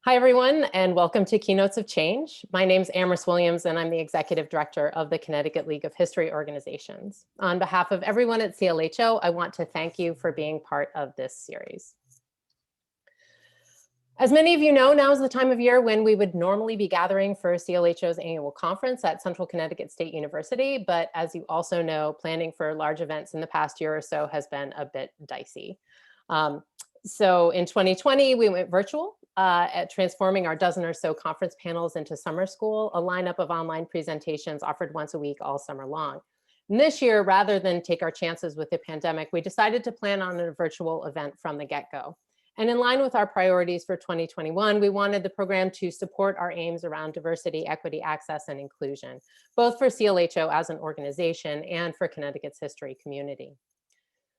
Hi, everyone, and welcome to Keynotes of Change. My name is Amherst Williams, and I'm the Executive Director of the Connecticut League of History Organizations. On behalf of everyone at CLHO, I want to thank you for being part of this series. As many of you know, now is the time of year when we would normally be gathering for CLHO's annual conference at Central Connecticut State University, but as you also know, planning for large events in the past year or so has been a bit dicey. So in 2020, we went virtual at transforming our dozen or so conference panels into summer school, a lineup of online presentations offered once a week all summer long. And this year, rather than take our chances with the pandemic, we decided to plan on a virtual event from the get-go. And in line with our priorities for 2021, we wanted the program to support our aims around diversity, equity, access, and inclusion, both for CLHO as an organization and for Connecticut's history community.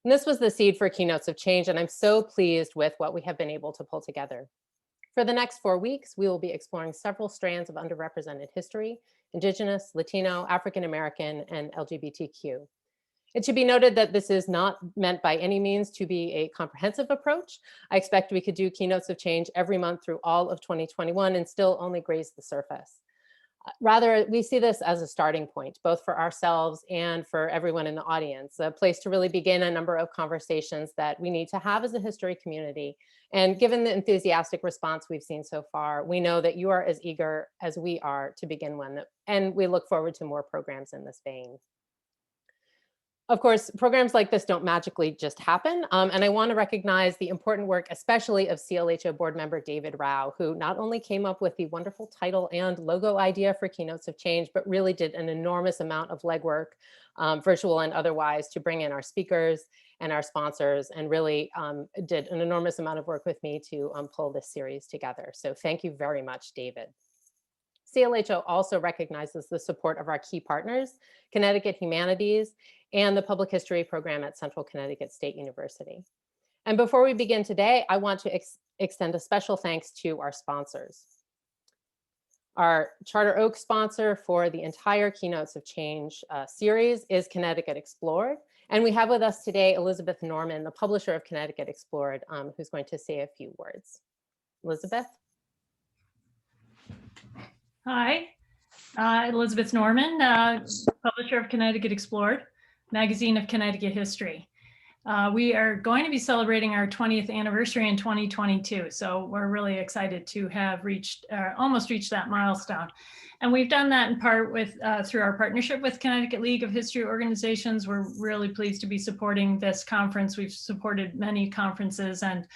And this was the seed for Keynotes of Change, and I'm so pleased with what we have been able to pull together. For the next 4 weeks, we will be exploring several strands of underrepresented history: Indigenous, Latino, African American, and LGBTQ. It should be noted that this is not meant by any means to be a comprehensive approach. I expect we could do Keynotes of Change every month through all of 2021 and still only graze the surface. Rather, we see this as a starting point, both for ourselves and for everyone in the audience, a place to really begin a number of conversations that we need to have as a history community. And given the enthusiastic response we've seen so far, we know that you are as eager as we are to begin one, and we look forward to more programs in this vein. Of course, programs like this don't magically just happen, and I want to recognize the important work, especially of CLHO board member David Rao, who not only came up with the wonderful title and logo idea for Keynotes of Change, but really did an enormous amount of legwork, virtual and otherwise, to bring in our speakers and our sponsors, and really did an enormous amount of work with me to pull this series together. So thank you very much, David. CLHO also recognizes the support of our key partners, Connecticut Humanities, and the Public History program at Central Connecticut State University. And before we begin today, I want to extend a special thanks to our sponsors. Our Charter Oak sponsor for the entire Keynotes of Change series is Connecticut Explored. And we have with us today Elizabeth Norman, the publisher of Connecticut Explored, who's going to say a few words. Elizabeth? Hi, Elizabeth Norman, publisher of Connecticut Explored, magazine of Connecticut history. We are going to be celebrating our 20th anniversary in 2022, so we're really excited to have almost reached that milestone. And we've done that in part with through our partnership with Connecticut League of History Organizations. We're really pleased to be supporting this conference. We've supported many conferences, and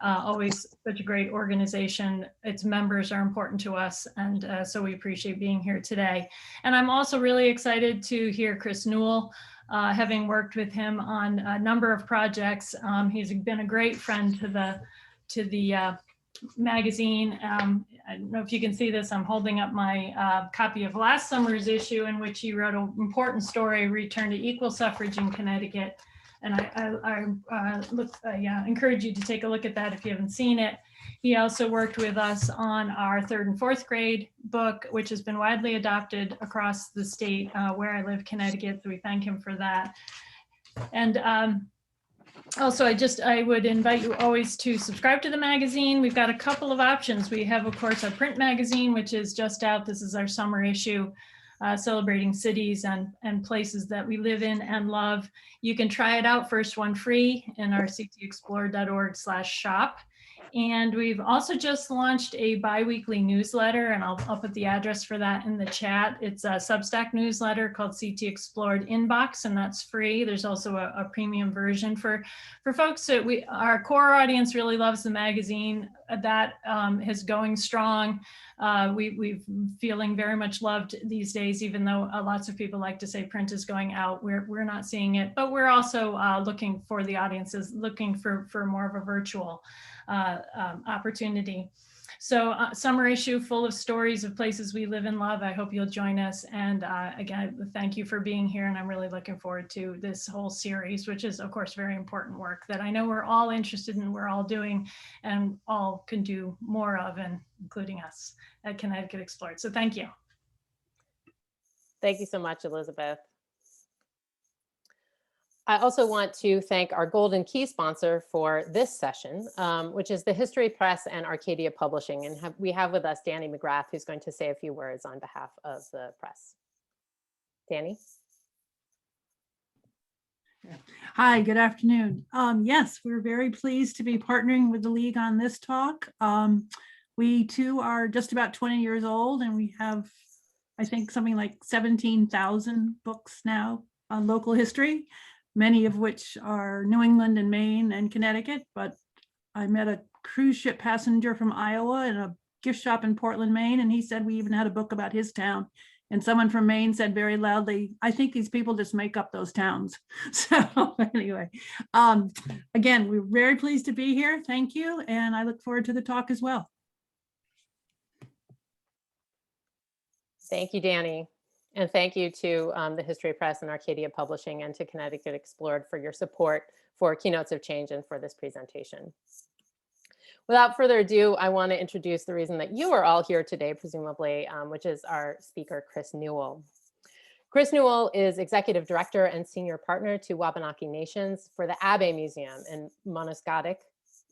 always such a great organization. Its members are important to us, and so we appreciate being here today. And I'm also really excited to hear Chris Newell, having worked with him on a number of projects. He's been a great friend to the magazine. I don't know if you can see this. I'm holding up my copy of last summer's issue, in which he wrote an important story, Return to Equal Suffrage in Connecticut. And I encourage you to take a look at that if you haven't seen it. He also worked with us on our 3rd and 4th grade book, which has been widely adopted across the state where I live, Connecticut. So we thank him for that. And also, I would invite you always to subscribe to the magazine. We've got a couple of options. We have, of course, our print magazine, which is just out. This is our summer issue. Celebrating cities and places that we live in and love. You can try it out, first one free, in our ctexplored.org/shop. And we've also just launched a bi-weekly newsletter, and I'll put the address for that in the chat. It's a Substack newsletter called CT Explored Inbox, and that's free. There's also a premium version for folks that our core audience really loves the magazine. That is going strong. We've feeling very much loved these days, even though lots of people like to say print is going out. We're not seeing it, but we're also looking for the audiences, looking for more of a virtual opportunity. So summer issue full of stories of places we live and love. I hope you'll join us. And again, thank you for being here. And I'm really looking forward to this whole series, which is, of course, very important work that I know we're all interested in, we're all doing, and all can do more of, and including us at Connecticut Explored. So thank you. Thank you so much, Elizabeth. I also want to thank our Golden Key sponsor for this session, which is the History Press and Arcadia Publishing. And we have with us Danny McGrath, who's going to say a few words on behalf of the press. Danny? Hi, good afternoon. Yes, we're very pleased to be partnering with the League on this talk. We too are just about 20 years old, and we have, I think, something like 17,000 books now on local history, many of which are New England and Maine and Connecticut. But I met a cruise ship passenger from Iowa in a gift shop in Portland, Maine, and he said we even had a book about his town. And someone from Maine said very loudly, I think these people just make up those towns. So anyway, again, we're very pleased to be here. Thank you. And I look forward to the talk as well. Thank you, Danny. And thank you to the History Press and Arcadia Publishing and to Connecticut Explored for your support for Keynotes of Change and for this presentation. Without further ado, I want to introduce the reason that you are all here today, presumably, which is our speaker, Chris Newell. Chris Newell is Executive Director and Senior Partner to Wabanaki Nations for the Abbey Museum in Monoscotic,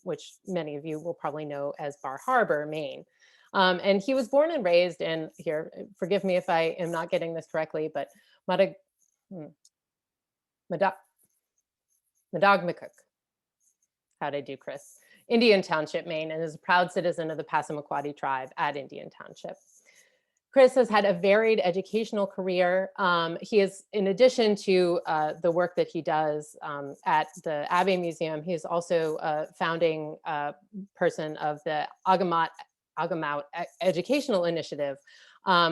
which many of you will probably know as Bar Harbor, Maine. And he was born and raised in, here, forgive me if I am not getting this correctly, but Medogmicook. How'd I do, Chris? Indian Township, Maine, and is a proud citizen of the Passamaquoddy tribe at Indian Township. Chris has had a varied educational career. He is, in addition to the work that he does at the Abbey Museum, he's also a founding person of the Agamout Educational Initiative,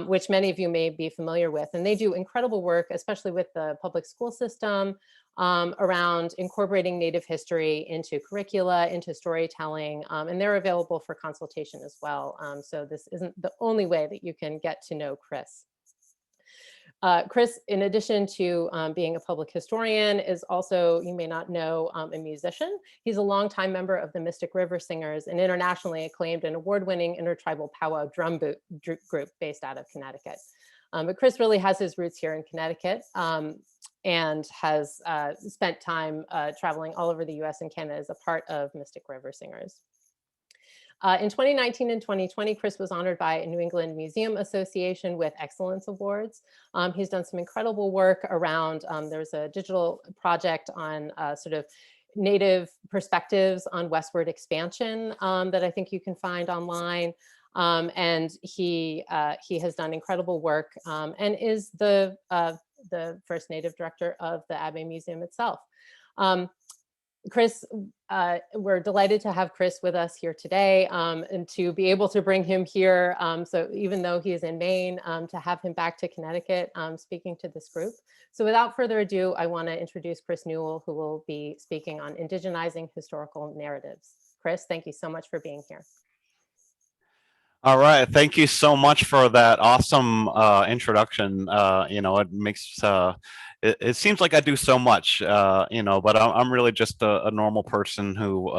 which many of you may be familiar with. And they do incredible work, especially with the public school system, around incorporating Native history into curricula, into storytelling, and they're available for consultation as well. So this isn't the only way that you can get to know Chris. Chris, in addition to being a public historian, is also, you may not know, a musician. He's a longtime member of the Mystic River Singers, an internationally acclaimed and award-winning intertribal powwow drum group based out of Connecticut. But Chris really has his roots here in Connecticut and has spent time traveling all over the US and Canada as a part of Mystic River Singers. In 2019 and 2020, Chris was honored by a New England Museum Association with Excellence Awards. He's done some incredible work around, there's a digital project on sort of Native perspectives on westward expansion that I think you can find online. And he has done incredible work and is the first Native director of the Abbey Museum itself. Chris, we're delighted to have Chris with us here today and to be able to bring him here. So even though he is in Maine, to have him back to Connecticut speaking to this group. So without further ado, I want to introduce Chris Newell, who will be speaking on indigenizing historical narratives. Chris, thank you so much for being here. All right, thank you so much for that awesome introduction. You know, it makes it seems like I do so much, you know, but I'm really just a normal person who,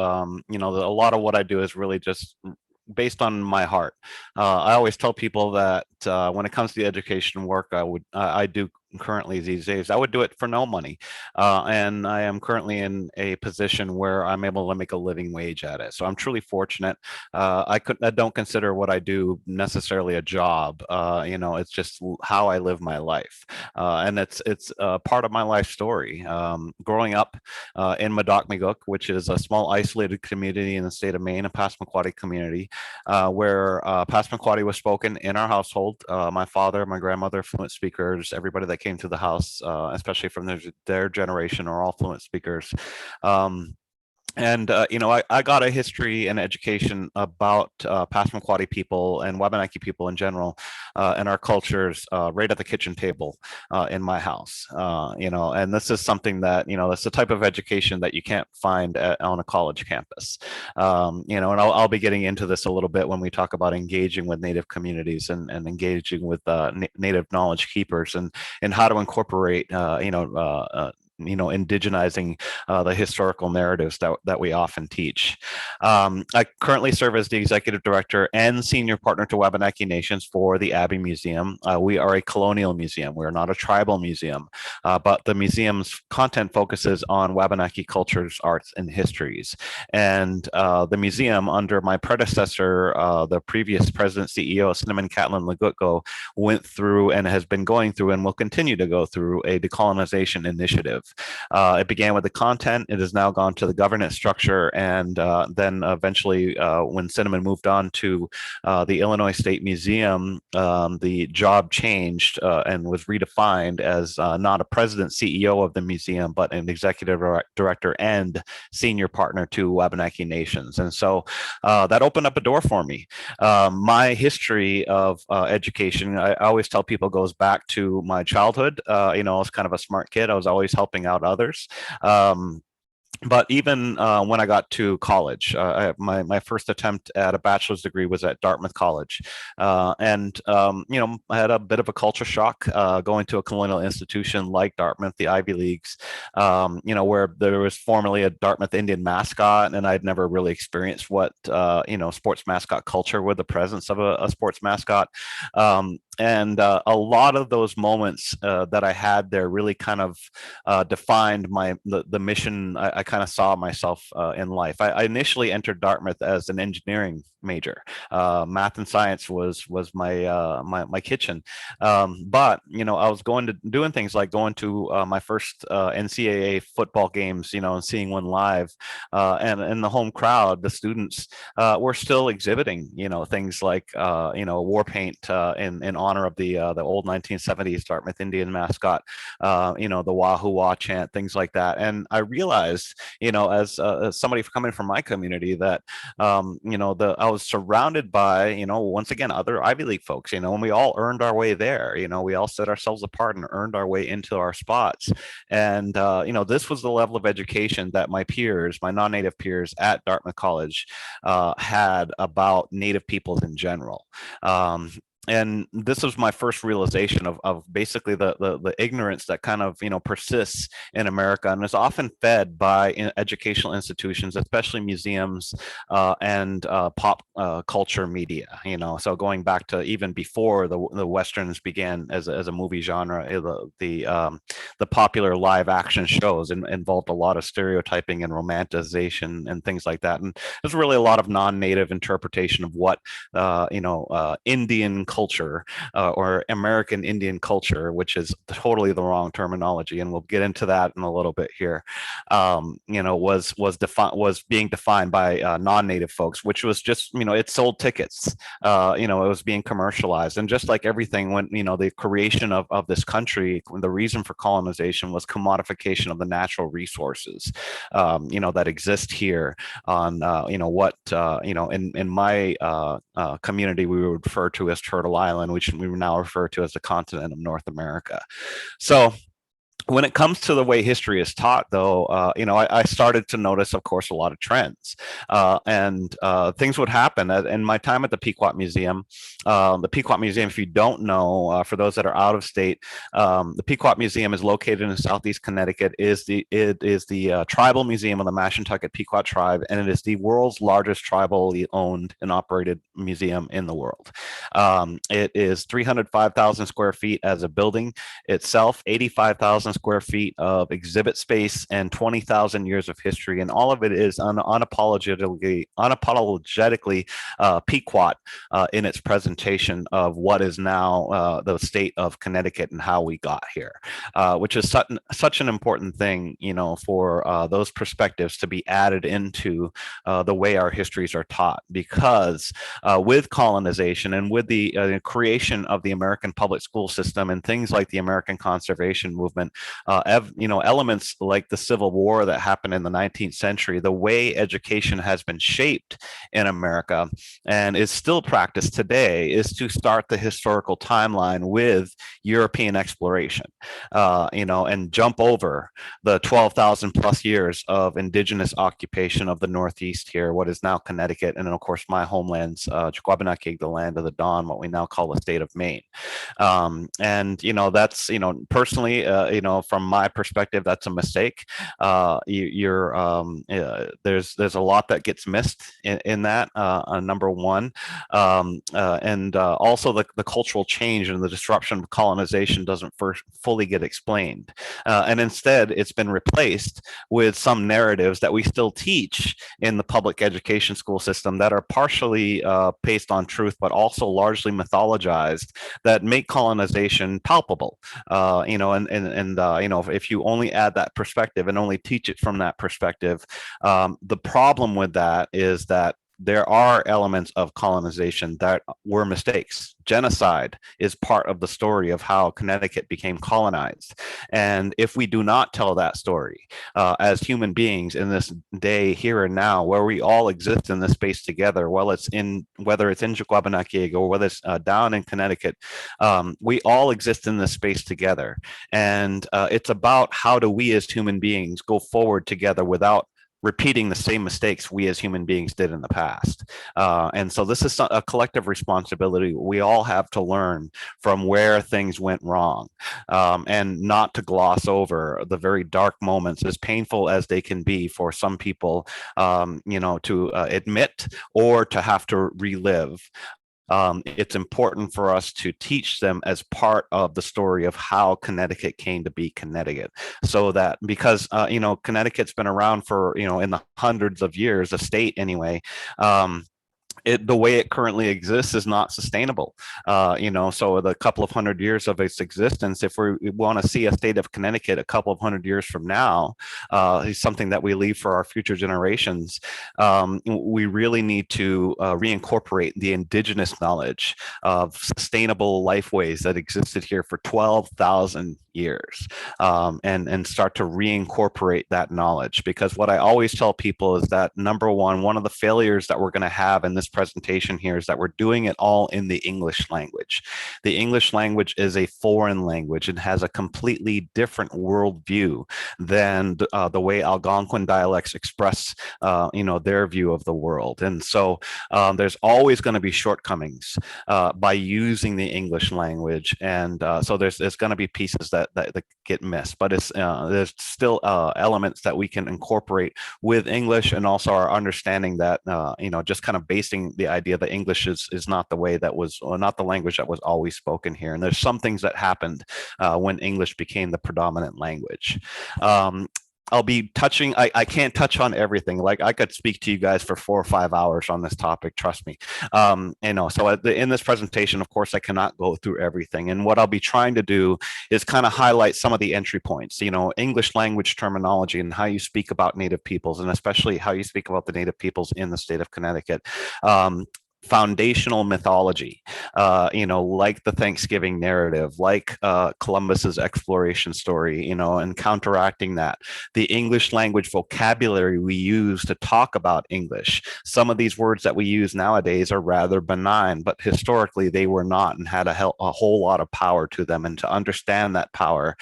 you know, a lot of what I do is really just based on my heart. I always tell people that when it comes to the education work I do currently these days, I would do it for no money. And I am currently in a position where I'm able to make a living wage at it. So I'm truly fortunate. I don't consider what I do necessarily a job. You know, it's just how I live my life. And it's part of my life story. Growing up in Medogmicook, which is a small isolated community in the state of Maine, a Passamaquoddy community, where Passamaquoddy was spoken in our household. My father, my grandmother, fluent speakers, everybody that came to the house, especially from their generation, are all fluent speakers. And, you know, I got a history and education about Passamaquoddy people and Wabanaki people in general and our cultures right at the kitchen table in my house. You know, and this is something that, you know, it's the type of education that you can't find on a college campus. You know, and I'll be getting into this a little bit when we talk about engaging with Native communities and engaging with Native knowledge keepers and how to incorporate, you know, indigenizing the historical narratives that we often teach. I currently serve as the executive director and senior partner to Wabanaki Nations for the Abbey Museum. We are a colonial museum. We're not a tribal museum, but the museum's content focuses on Wabanaki cultures, arts, and histories. And the museum, under my predecessor, the previous president CEO, Cinnamon Catlin Legutko, went through and has been going through and will continue to go through a decolonization initiative. It began with the content. It has now gone to the governance structure, and then eventually, when Cinnamon moved on to the Illinois State Museum, the job changed and was redefined as not a president CEO of the museum, but an executive director and senior partner to Wabanaki Nations. And so that opened up a door for me. My history of education, I always tell people, goes back to my childhood. I was kind of a smart kid. I was always helping out others. But even when I got to college, my first attempt at a bachelor's degree was at Dartmouth College. And I had a bit of a culture shock going to a colonial institution like Dartmouth, the Ivy Leagues, where there was formerly a Dartmouth Indian mascot, and I'd never really experienced what, sports mascot culture with the presence of a sports mascot. And a lot of those moments that I had there really kind of defined the mission I kind of saw myself in life. I initially entered Dartmouth as an engineering major. Math and science was my kitchen. But I was doing things like going to my first NCAA football games, and seeing one live, and in the home crowd, the students were still exhibiting, things like war paint in honor of the old 1970s Dartmouth Indian mascot, the Wahoo Wah chant, things like that. And I realized, as somebody coming from my community, that I was surrounded by, once again, other Ivy League folks, and we all earned our way there. We all set ourselves apart and earned our way into our spots. And, this was the level of education that my peers, my non-native peers at Dartmouth College, had about Native peoples in general. And this was my first realization of basically the ignorance that kind of persists in America and is often fed by educational institutions, especially museums and pop culture media. So going back to even before the westerns began as a movie genre, the popular live action shows involved a lot of stereotyping and romanticization and things like that. And there's really a lot of non-native interpretation of what Indian culture or American Indian culture, which is totally the wrong terminology, and we'll get into that in a little bit here. Was being defined by non-native folks, which was just it sold tickets. It was being commercialized, and just like everything, when the creation of this country, the reason for colonization was commodification of the natural resources, that exist here on what in my community we would refer to as Turtle Island, which we now refer to as the continent of North America. So when it comes to the way history is taught, though, I started to notice, of course, a lot of trends, and things would happen. In my time at the Pequot Museum, if you don't know, for those that are out of state, the Pequot Museum is located in Southeast Connecticut. It is the tribal museum of the Mashantucket Pequot tribe, and it is the world's largest tribally owned and operated museum in the world. It is 305,000 square feet as a building itself, 85,000 square feet of exhibit space, and 20,000 years of history, and all of it is unapologetically Pequot in its presentation of what is now the state of Connecticut and how we got here, which is such an important thing, for those perspectives to be added into the way our histories are taught, because with colonization and with the creation of the American public school system and things like the American conservation movement, elements like the Civil War that happened in the 19th century, the way education has been shaped in America and is still practiced today is to start the historical timeline with European exploration, and jump over the 12,000 plus years of indigenous occupation of the Northeast here, what is now Connecticut, and of course my homelands, Wabanaki, the land of the dawn, what we now call the state of Maine. And that's personally, from my perspective, that's a mistake. There's a lot that gets missed in that, number one. And also the cultural change and the disruption of colonization doesn't first fully get explained. And instead, it's been replaced with some narratives that we still teach in the public education school system that are partially based on truth, but also largely mythologized, that make colonization palpable. If you only add that perspective and only teach it from that perspective, the problem with that is that there are elements of colonization that were mistakes. Genocide is part of the story of how Connecticut became colonized. And if we do not tell that story as human beings in this day, here and now, where we all exist in this space together, whether it's in Jacquabanakieg or whether it's down in Connecticut, we all exist in this space together. And it's about how do we as human beings go forward together without repeating the same mistakes we as human beings did in the past. And so this is a collective responsibility. We all have to learn from where things went wrong, and not to gloss over the very dark moments, as painful as they can be for some people, to admit or to have to relive. It's important for us to teach them as part of the story of how Connecticut came to be Connecticut. So that because, Connecticut's been around for, in the hundreds of years, a state anyway, the way it currently exists is not sustainable. So the couple of hundred years of its existence, if we want to see a state of Connecticut a couple of hundred years from now, is something that we leave for our future generations. We really need to reincorporate the indigenous knowledge of sustainable lifeways that existed here for 12,000 years, and start to reincorporate that knowledge. Because what I always tell people is that, number one of the failures that we're going to have in this presentation here is that we're doing it all in the English language. The English language is a foreign language and has a completely different worldview than the way Algonquin dialects express, their view of the world. And so there's always going to be shortcomings by using the English language. And so there's going to be pieces that get missed, but there's still elements that we can incorporate with English, and also our understanding that, just kind of basing the idea that English is not the way that was, or not the language that was always spoken here. And there's some things that happened when English became the predominant language. I'll be touching, I can't touch on everything. Like, I could speak to you guys for 4 or 5 hours on this topic, trust me. So in this presentation, of course, I cannot go through everything. And what I'll be trying to do is kind of highlight some of the entry points, English language terminology and how you speak about Native peoples, and especially how you speak about the Native peoples in the state of Connecticut. Foundational mythology, like the Thanksgiving narrative, like Columbus's exploration story, and counteracting that, the English language vocabulary we use to talk about English. Some of these words that we use nowadays are rather benign, but historically they were not, and had a whole lot of power to them. And to understand that power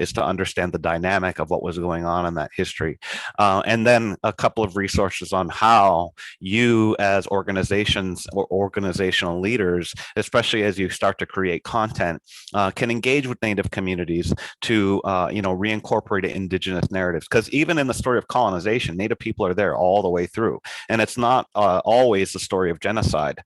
is to understand the dynamic of what was going on in that history. And then a couple of resources on how you as organizations or organizational leaders, especially as you start to create content, can engage with Native communities to reincorporate Indigenous narratives. Because even in the story of colonization, Native people are there all the way through, and it's not always the story of genocide.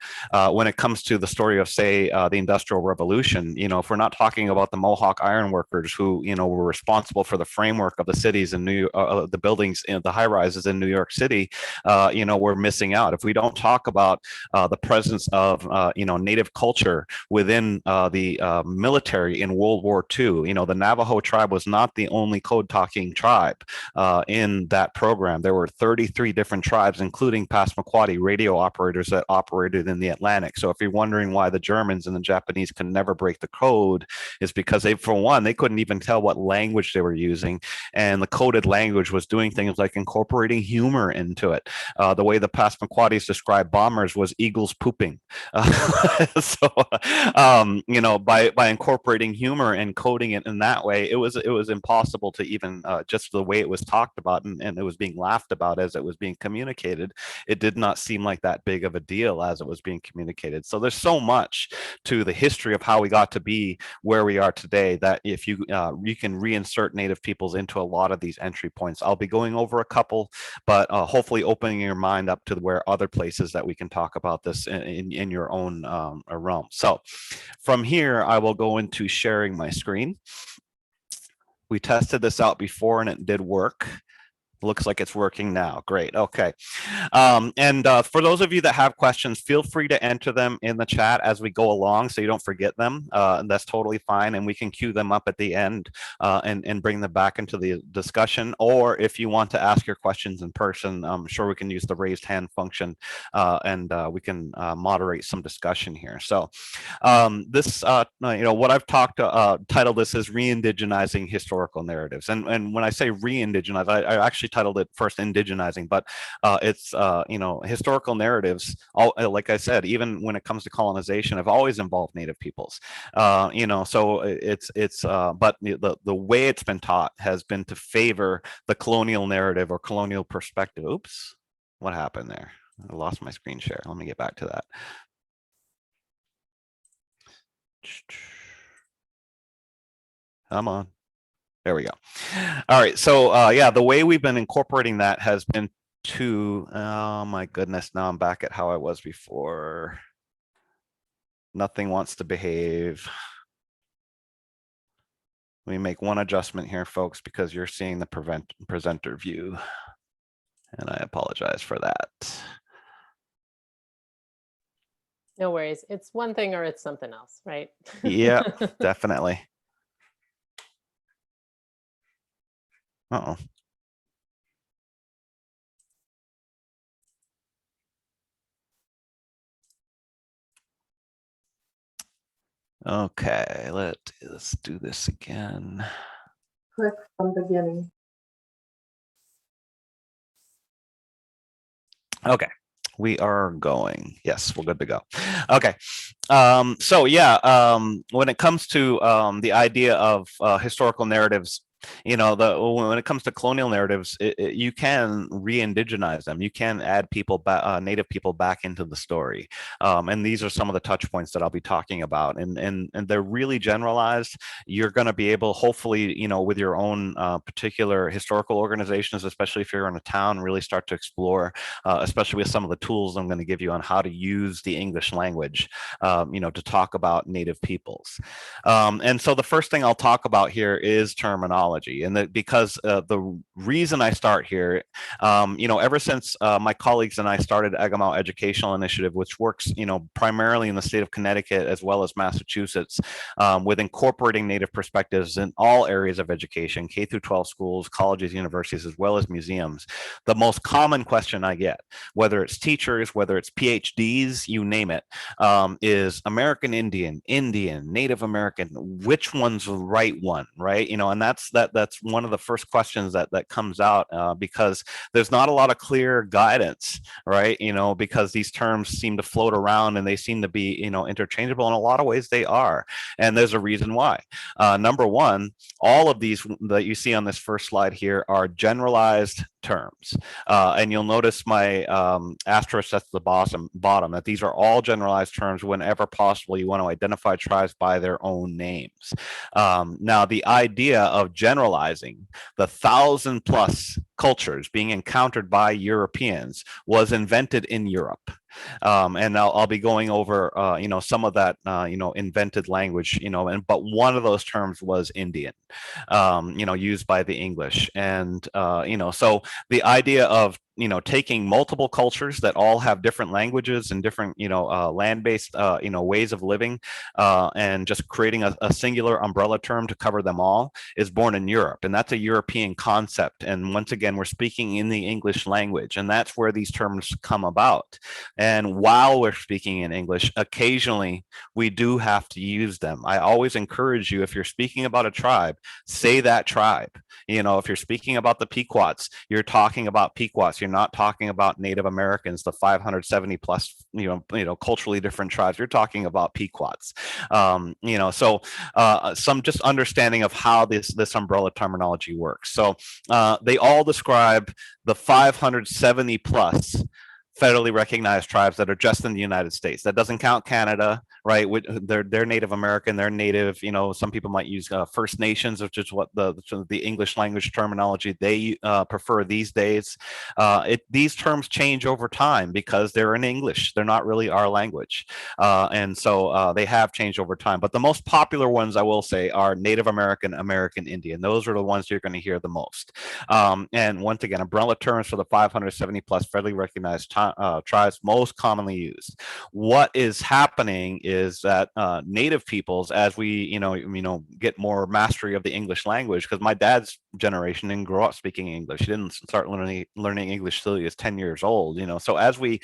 When it comes to the story of, say, the Industrial Revolution, if we're not talking about the Mohawk iron workers who were responsible for the framework of the cities in the buildings, the high rises in New York City, we're missing out. If we don't talk about the presence of Native culture within the military in World War II. The Navajo tribe was not the only code-talking tribe in that program. There were 33 different tribes, including Passamaquoddy radio operators that operated in the Atlantic. So if you're wondering why the Germans and the Japanese could never break the code, is because they couldn't even tell what language they were using, and the coded language was doing things like incorporating humor into it. The way the Passamaquoddies described bombers was eagles pooping. So, by incorporating humor and coding it in that way, it was impossible to even just the way it was talked about and it was being laughed about as it was being communicated. It did not seem like that big of a deal as it was being communicated. So there's so much to the history of how we got to be where we are today that if you can reinsert Native peoples into a lot of these entry points. I'll be going over a couple, but hopefully opening your mind up to where other places that we can talk about this in your own realm. So from here, I will go into sharing my screen. We tested this out before and it did work. Looks like it's working now. Great. Okay. For those of you that have questions, feel free to enter them in the chat as we go along so you don't forget them. That's totally fine. And we can queue them up at the end and bring them back into the discussion. Or if you want to ask your questions in person, I'm sure we can use the raised hand function and we can moderate some discussion here. So this, what I've titled this is Re-Indigenizing Historical Narratives. And when I say re-indigenize, I actually titled it first Indigenizing, but it's historical narratives, like I said, even when it comes to colonization, have always involved Native peoples. So but the way it's been taught has been to favor the colonial narrative or colonial perspective. Oops, what happened there? I lost my screen share. Let me get back to that. Come on. There we go. All right. So yeah, the way we've been incorporating that has been to, oh my goodness, now I'm back at how I was before. Nothing wants to behave. Let me make one adjustment here, folks, because you're seeing the presenter view. And I apologize for that. No worries. It's one thing or it's something else, right? Yeah, definitely. Uh-oh. Okay, let's do this again. Click from beginning. Okay, we are going. Yes, we're good to go. Okay. So yeah, when it comes to the idea of historical narratives, when it comes to colonial narratives, you can re-indigenize them. You can add people back, Native people back into the story. And these are some of the touch points that I'll be talking about. And they're really generalized. You're going to be able, hopefully, with your own particular historical organizations, especially if you're in a town, really start to explore, especially with some of the tools I'm going to give you on how to use the English language, to talk about Native peoples. And so the first thing I'll talk about here is terminology. And that because the reason I start here, ever since my colleagues and I started Agamaw Educational Initiative, which works, primarily in the state of Connecticut as well as Massachusetts, with incorporating Native perspectives in all areas of education, K through 12 schools, colleges, universities, as well as museums. The most common question I get, whether it's teachers, whether it's PhDs, you name it, is American Indian, Native American, which one's the right one, right? And that's one of the first questions that comes out because there's not a lot of clear guidance, right? Because these terms seem to float around and they seem to be, interchangeable. In a lot of ways they are. And there's a reason why. Number one, all of these that you see on this first slide here are generalized terms. And you'll notice my asterisk at the bottom that these are all generalized terms. Whenever possible, you want to identify tribes by their own names. Now, the idea of generalizing the 1,000+ cultures being encountered by Europeans was invented in Europe. And I'll be going over, some of that, invented language, but one of those terms was Indian, used by the English. And, so the idea of, taking multiple cultures that all have different languages and different, land-based, ways of living, and just creating a singular umbrella term to cover them all is born in Europe. And that's a European concept. And once again, we're speaking in the English language, and that's where these terms come about. And while we're speaking in English, occasionally we do have to use them. I always encourage you, if you're speaking about a tribe, say that tribe. If you're speaking about the Pequots, you're talking about Pequots. You're not talking about Native Americans, the 570 plus, culturally different tribes. You're talking about Pequots. So some just understanding of how this umbrella terminology works. So they all describe the 570 plus federally recognized tribes that are just in the United States. That doesn't count Canada, right? They're Native American, they're Native. Some people might use First Nations, which is what the English language terminology they prefer these days. These terms change over time because they're in English. They're not really our language, and so they have changed over time. But the most popular ones, I will say, are Native American, American Indian. Those are the ones you're going to hear the most. And once again, umbrella terms for the 570 plus federally recognized tribes most commonly used. What is happening is that Native peoples, as we get more mastery of the English language, because my dad's generation didn't grow up speaking English. He didn't start learning English till he was 10 years old. So as we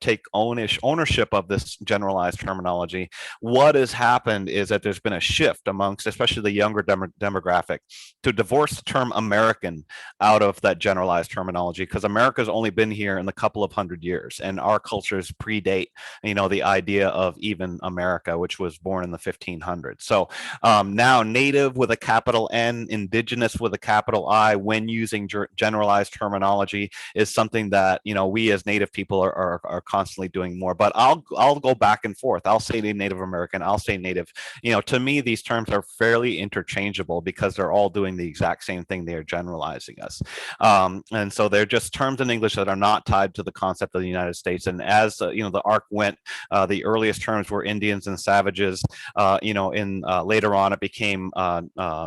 take ownership of this generalized terminology, what has happened is that there's been a shift amongst, especially the younger demographic, to divorce the term American out of that generalized terminology, because America's only been here in the couple of hundred years, and our cultures predate the idea of even America, which was born in the 1500s. So now Native with a capital N, Indigenous with a capital I, when using generalized terminology, is something that we as Native people are constantly doing more. But I'll go back and forth. I'll say Native American, I'll say Native. To me, these terms are fairly interchangeable because they're all doing the exact same thing. They are generalizing us, and so they're just terms in English that are not tied to the concept of the United States. And as the arc went, the earliest terms were Indians and savages. Later on, it became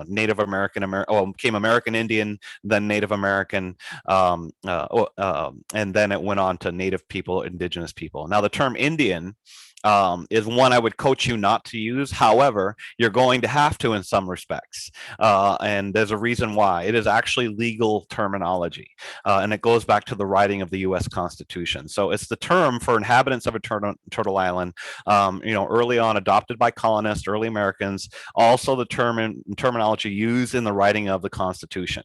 Native American, became American Indian, then Native American, and then it went on to Native people, Indigenous people. Now, the term Indian is one I would coach you not to use. However, you're going to have to in some respects. And there's a reason why. It is actually legal terminology. And it goes back to the writing of the US Constitution. So it's the term for inhabitants of a turtle island, early on adopted by colonists, early Americans, also the terminology used in the writing of the Constitution.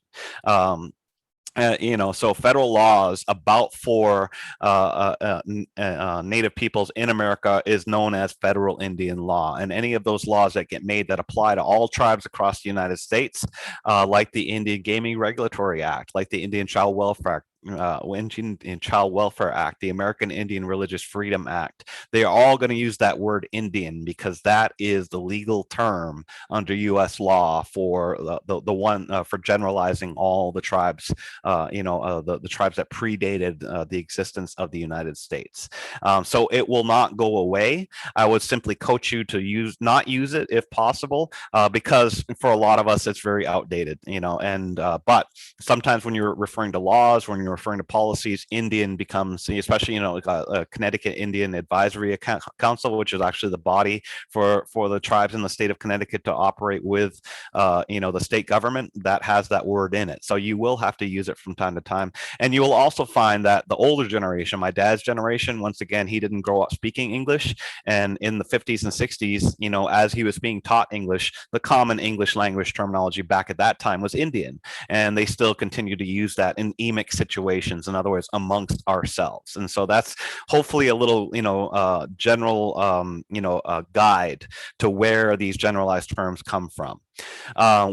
So federal laws about for Native peoples in America is known as federal Indian law. And any of those laws that get made that apply to all tribes across the United States, like the Indian Gaming Regulatory Act, like the Indian Child Welfare Act, the American Indian Religious Freedom Act, they are all going to use that word Indian because that is the legal term under U.S. law for the one for generalizing all the tribes, the tribes that predated the existence of the United States. So it will not go away. I would simply coach you to not use it if possible, because for a lot of us it's very outdated, but sometimes when you're referring to laws, when you're referring to policies, Indian becomes, especially Connecticut Indian Advisory Council, which is actually the body for the tribes in the state of Connecticut to operate with the state government, that has that word in it. So you will have to use it from time to time. And you will also find that the older generation, my dad's generation, once again, he didn't grow up speaking English, and in the 50s and 60s, as he was being taught English, the common English language terminology back at that time was Indian, and they still continue to use that in emic situations, in other words, amongst ourselves. And so that's hopefully a little, general, guide to where these generalized terms come from.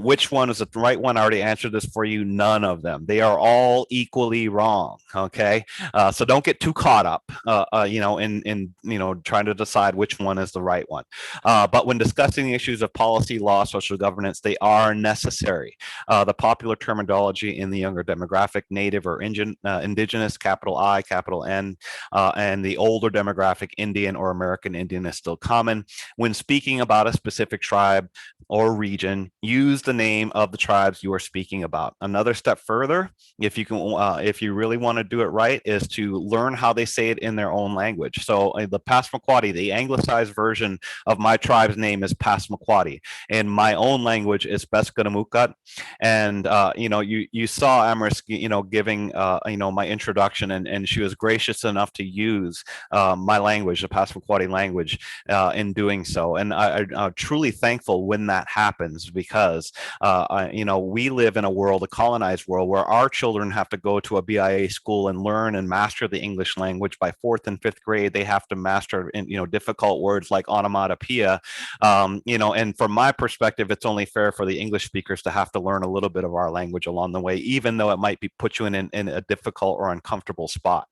Which one is the right one? I already answered this for you. None of them. They are all equally wrong. Okay, so don't get too caught up, in trying to decide which one is the right one. But when discussing the issues of policy, law, social governance, they are necessary. The popular terminology in the younger demographic, Native or Indigenous, capital I, capital N, and the older demographic, Indian or American Indian, is still common. When speaking about a specific tribe or region, use the name of the tribes you are speaking about. Another step further, if you really want to do it right, is to learn how they say it in their own language. So the Passamaquoddy, the anglicized version of my tribe's name is Passamaquoddy, and my own language is Beskanamukut. And you saw Amaris, giving my introduction, and she was gracious enough to use my language, the Passamaquoddy language, in doing so. And I'm truly thankful when that happens, is because, we live in a world, a colonized world, where our children have to go to a BIA school and learn and master the English language. By 4th and 5th grade, they have to master, difficult words like onomatopoeia. And from my perspective, it's only fair for the English speakers to have to learn a little bit of our language along the way, even though it might put you in a difficult or uncomfortable spot.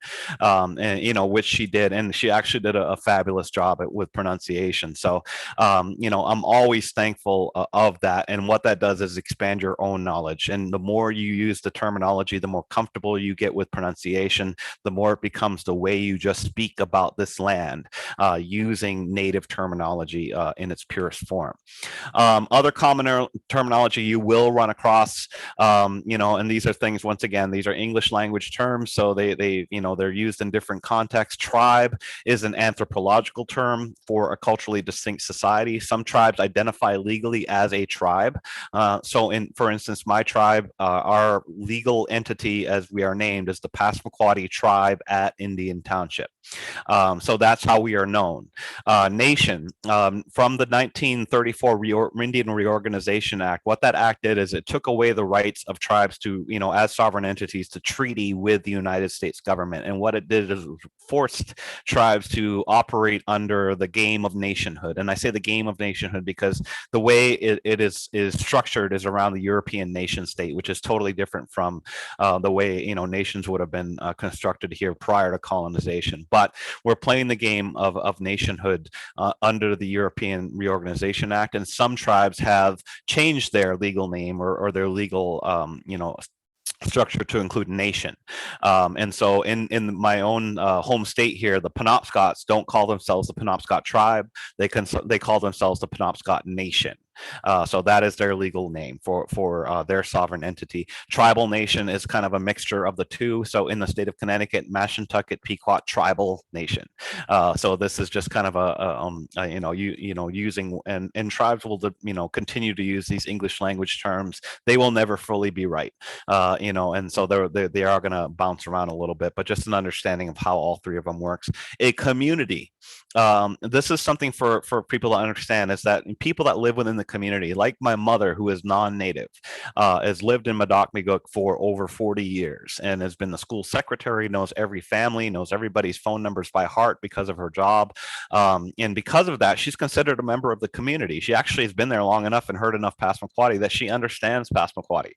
Which she did, and she actually did a fabulous job with pronunciation. So, I'm always thankful of that. And what that does is expand your own knowledge. And the more you use the terminology, the more comfortable you get with pronunciation, the more it becomes the way you just speak about this land, using native terminology in its purest form. Other common terminology you will run across, and these are things, once again, these are English language terms, so they're used in different contexts. Tribe is an anthropological term for a culturally distinct society. Some tribes identify legally as a tribe. For instance, my tribe, our legal entity as we are named is the Passamaquoddy tribe at Indian Township. So that's how we are known. Nation, from the 1934 Indian Reorganization Act, what that act did is it took away the rights of tribes to, as sovereign entities, to treaty with the United States government. And what it did is forced tribes to operate under the game of nationhood. And I say the game of nationhood because the way it is structured is around the European nation state, which is totally different from the way, nations would have been constructed here prior to colonization. But we're playing the game of nationhood under the European Reorganization Act, and some tribes have changed their legal name or their legal, structure to include nation. And so in my own home state here, the Penobscots don't call themselves the Penobscot tribe. They call themselves the Penobscot Nation. So that is their legal name for their sovereign entity. Tribal nation is kind of a mixture of the two. So in the state of Connecticut, Mashantucket Pequot Tribal Nation. So this is just kind of using, and tribes will continue to use these English language terms. They will never fully be right, and so they are going to bounce around a little bit. But just an understanding of how all three of them works. A community. This is something for people to understand, is that people that live within the community, like my mother, who is non-native, has lived in Madocmigook for over 40 years and has been the school secretary, knows every family, knows everybody's phone numbers by heart because of her job. And because of that, she's considered a member of the community. She actually has been there long enough and heard enough Passamaquoddy that she understands Passamaquoddy.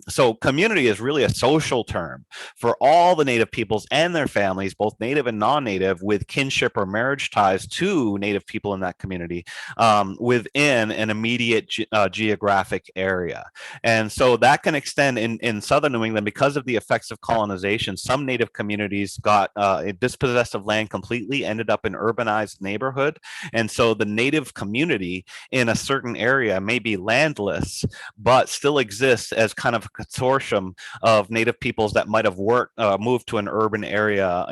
So community is really a social term for all the native peoples and their families, both native and non-native, with kinship or marriage ties to native people in that community within an immediate geographic area. And so that can extend in southern New England because of the effects of colonization. Some native communities got dispossessed of land completely, ended up in urbanized neighborhood. And so the native community in a certain area may be landless, but still exists as kind of a consortium of native peoples that might have moved to an urban area,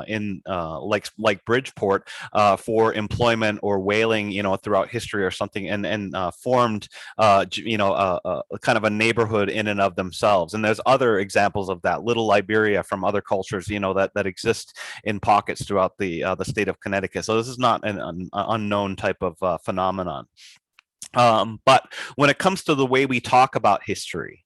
in like Bridgeport for employment or whaling, throughout history or something, and formed, kind of a neighborhood in and of themselves. And there's other examples of that. Little Liberia from other cultures, that exist in pockets throughout the state of Connecticut. So this is not an unknown type of phenomenon. But when it comes to the way we talk about history,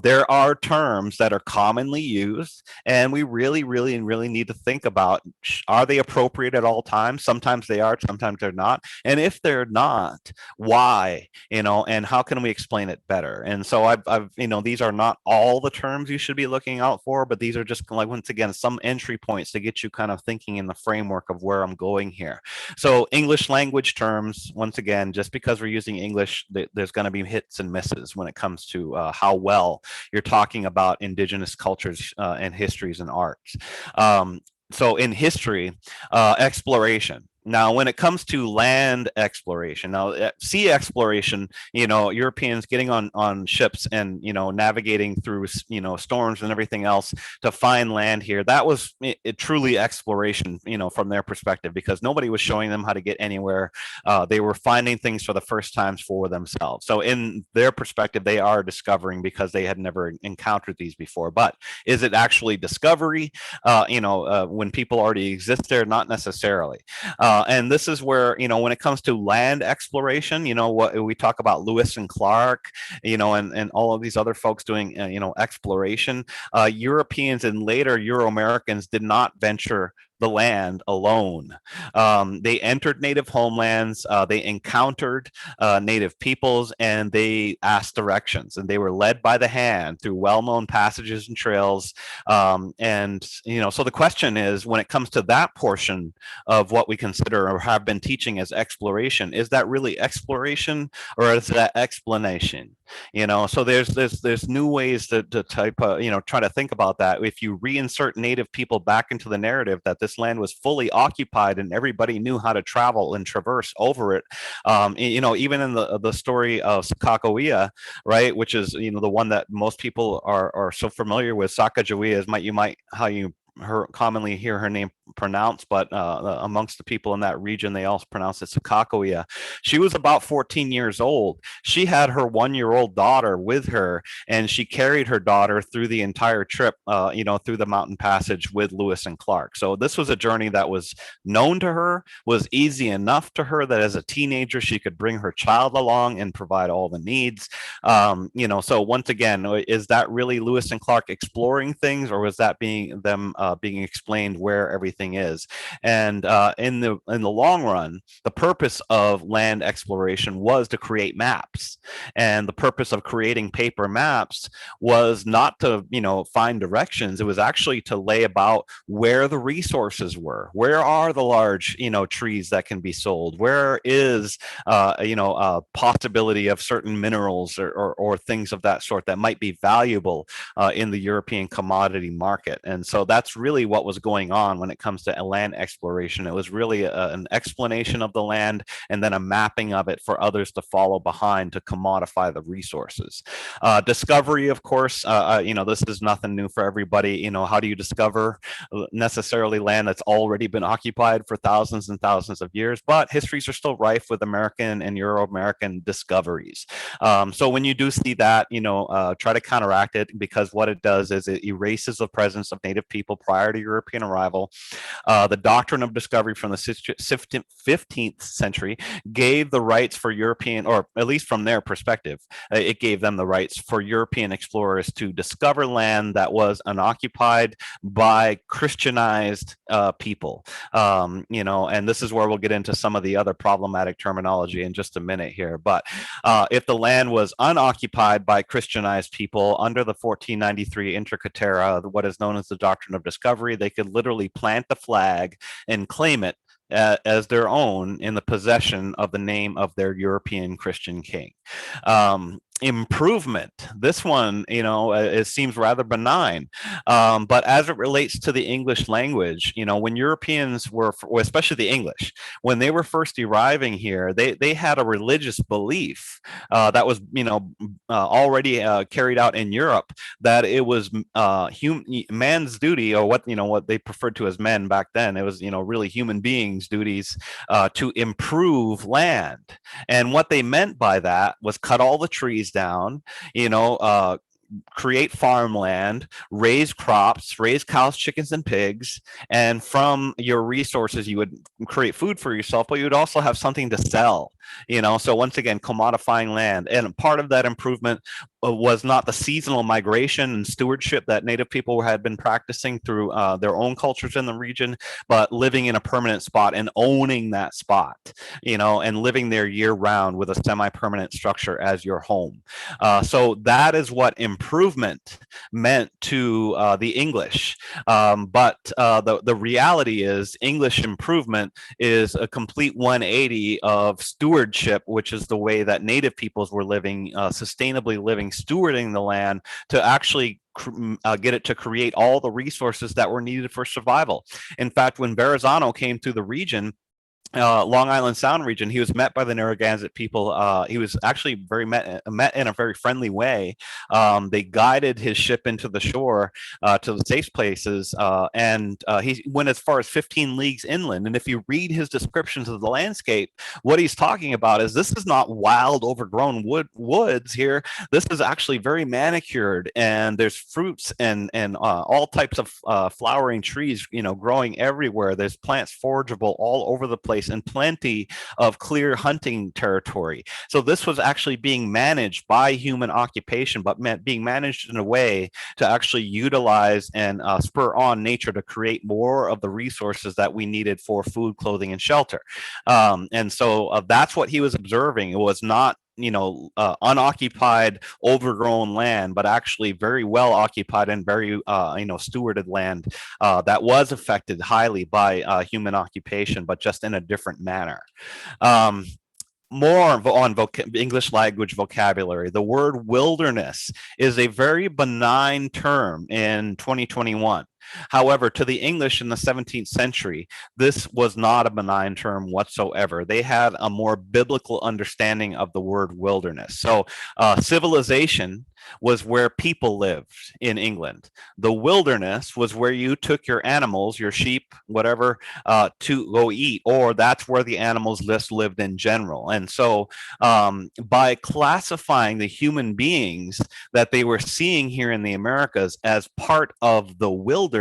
there are terms that are commonly used, and we really, really, really need to think about, are they appropriate at all times? Sometimes they are, sometimes they're not. And if they're not, why, and how can we explain it better? And so I've these are not all the terms you should be looking out for, but these are just, like, once again, some entry points to get you kind of thinking in the framework of where I'm going here. So English language terms, once again, just because we're using English, there's going to be hits and misses when it comes to how well you're talking about Indigenous cultures and histories and arts. So in history, exploration. Now, when it comes to land exploration, now sea exploration, Europeans getting on ships and, navigating through, storms and everything else to find land here, that was truly exploration, from their perspective, because nobody was showing them how to get anywhere. They were finding things for the first times for themselves. So in their perspective, they are discovering because they had never encountered these before. But is it actually discovery? When people already exist there? Not necessarily. And this is where, when it comes to land exploration, what we talk about Lewis and Clark, and all of these other folks doing, exploration, Europeans and later Euro-Americans did not venture the land alone. They entered native homelands, they encountered native peoples, and they asked directions, and they were led by the hand through well-known passages and trails. So the question is, when it comes to that portion of what we consider or have been teaching as exploration, is that really exploration or is that explanation? So there's new ways to type, try to think about that. If you reinsert native people back into the narrative that this land was fully occupied and everybody knew how to travel and traverse over it, even in the story of Sakakawea, right, which is the one that most people are so familiar with. Sacagawea is how you commonly hear her name pronounced, but amongst the people in that region, they also pronounce it Sakakawea. She was about 14 years old. She had her 1-year-old daughter with her, and she carried her daughter through the entire trip, through the mountain passage with Lewis and Clark. So this was a journey that was known to her, was easy enough to her that as a teenager, she could bring her child along and provide all the needs. So once again, is that really Lewis and Clark exploring things, or was that being explained where everything is? And in the long run, the purpose of land exploration was to create maps, and the purpose of creating paper maps was not to find directions. It was actually to lay about where the resources were. Where are the large trees that can be sold? Where is a possibility of certain minerals or things of that sort that might be valuable in the European commodity market? And so that's really what was going on when it comes to land exploration. It was really an explanation of the land and then a mapping of it for others to follow behind to commodify the resources. Discovery, of course, this is nothing new for everybody. How do you discover necessarily land that's already been occupied for thousands and thousands of years? But histories are still rife with American and Euro-American discoveries. So when you do see that, try to counteract it, because what it does is it erases the presence of native people prior to European arrival. The doctrine of discovery from the 15th century gave the rights for European, or at least from their perspective, it gave them the rights for European explorers to discover land that was unoccupied by Christianized people. And this is where we'll get into some of the other problematic terminology in just a minute here. But if the land was unoccupied by Christianized people under the 1493 Inter Caetera, what is known as the doctrine of discovery, they could literally plant the flag and claim it as their own in the possession of the name of their European Christian king. Improvement, this one, it seems rather benign, but as it relates to the English language, when Europeans were, especially the English, when they were first arriving here, they had a religious belief that was already carried out in Europe, that it was man's duty, or what they referred to as men back then. It was really human beings' duties to improve land, and what they meant by that was cut all the trees down, create farmland, raise crops, raise cows, chickens, and pigs, and from your resources you would create food for yourself, but you would also have something to sell. So once again, commodifying land. And part of that improvement was not the seasonal migration and stewardship that native people had been practicing through their own cultures in the region, but living in a permanent spot and owning that spot, and living there year round with a semi-permanent structure as your home. So that is what improvement meant to the English. But the reality is English improvement is a complete 180 of stewardship, which is the way that native peoples were living, sustainably living, stewarding the land to actually get it to create all the resources that were needed for survival. In fact, when Verrazano came through the region, Long Island Sound region, he was met by the Narragansett people. He was actually met in a very friendly way. They guided his ship into the shore to the safe places, and he went as far as 15 leagues inland. And if you read his descriptions of the landscape, what he's talking about is this is not wild, overgrown woods here. This is actually very manicured, and there's fruits and all types of flowering trees, growing everywhere. There's plants forageable all over the place. place and plenty of clear hunting territory. So this was actually being managed by human occupation, but being managed in a way to actually utilize and spur on nature to create more of the resources that we needed for food, clothing, and shelter. And so that's what he was observing. It was not unoccupied, overgrown land, but actually very well occupied and very, stewarded land that was affected highly by human occupation, but just in a different manner. More on English language vocabulary. The word wilderness is a very benign term in 2021. However, to the English in the 17th century, this was not a benign term whatsoever. They had a more biblical understanding of the word wilderness. So civilization was where people lived in England. The wilderness was where you took your animals, your sheep, whatever, to go eat, or that's where the animals lived in general. And so by classifying the human beings that they were seeing here in the Americas as part of the wilderness,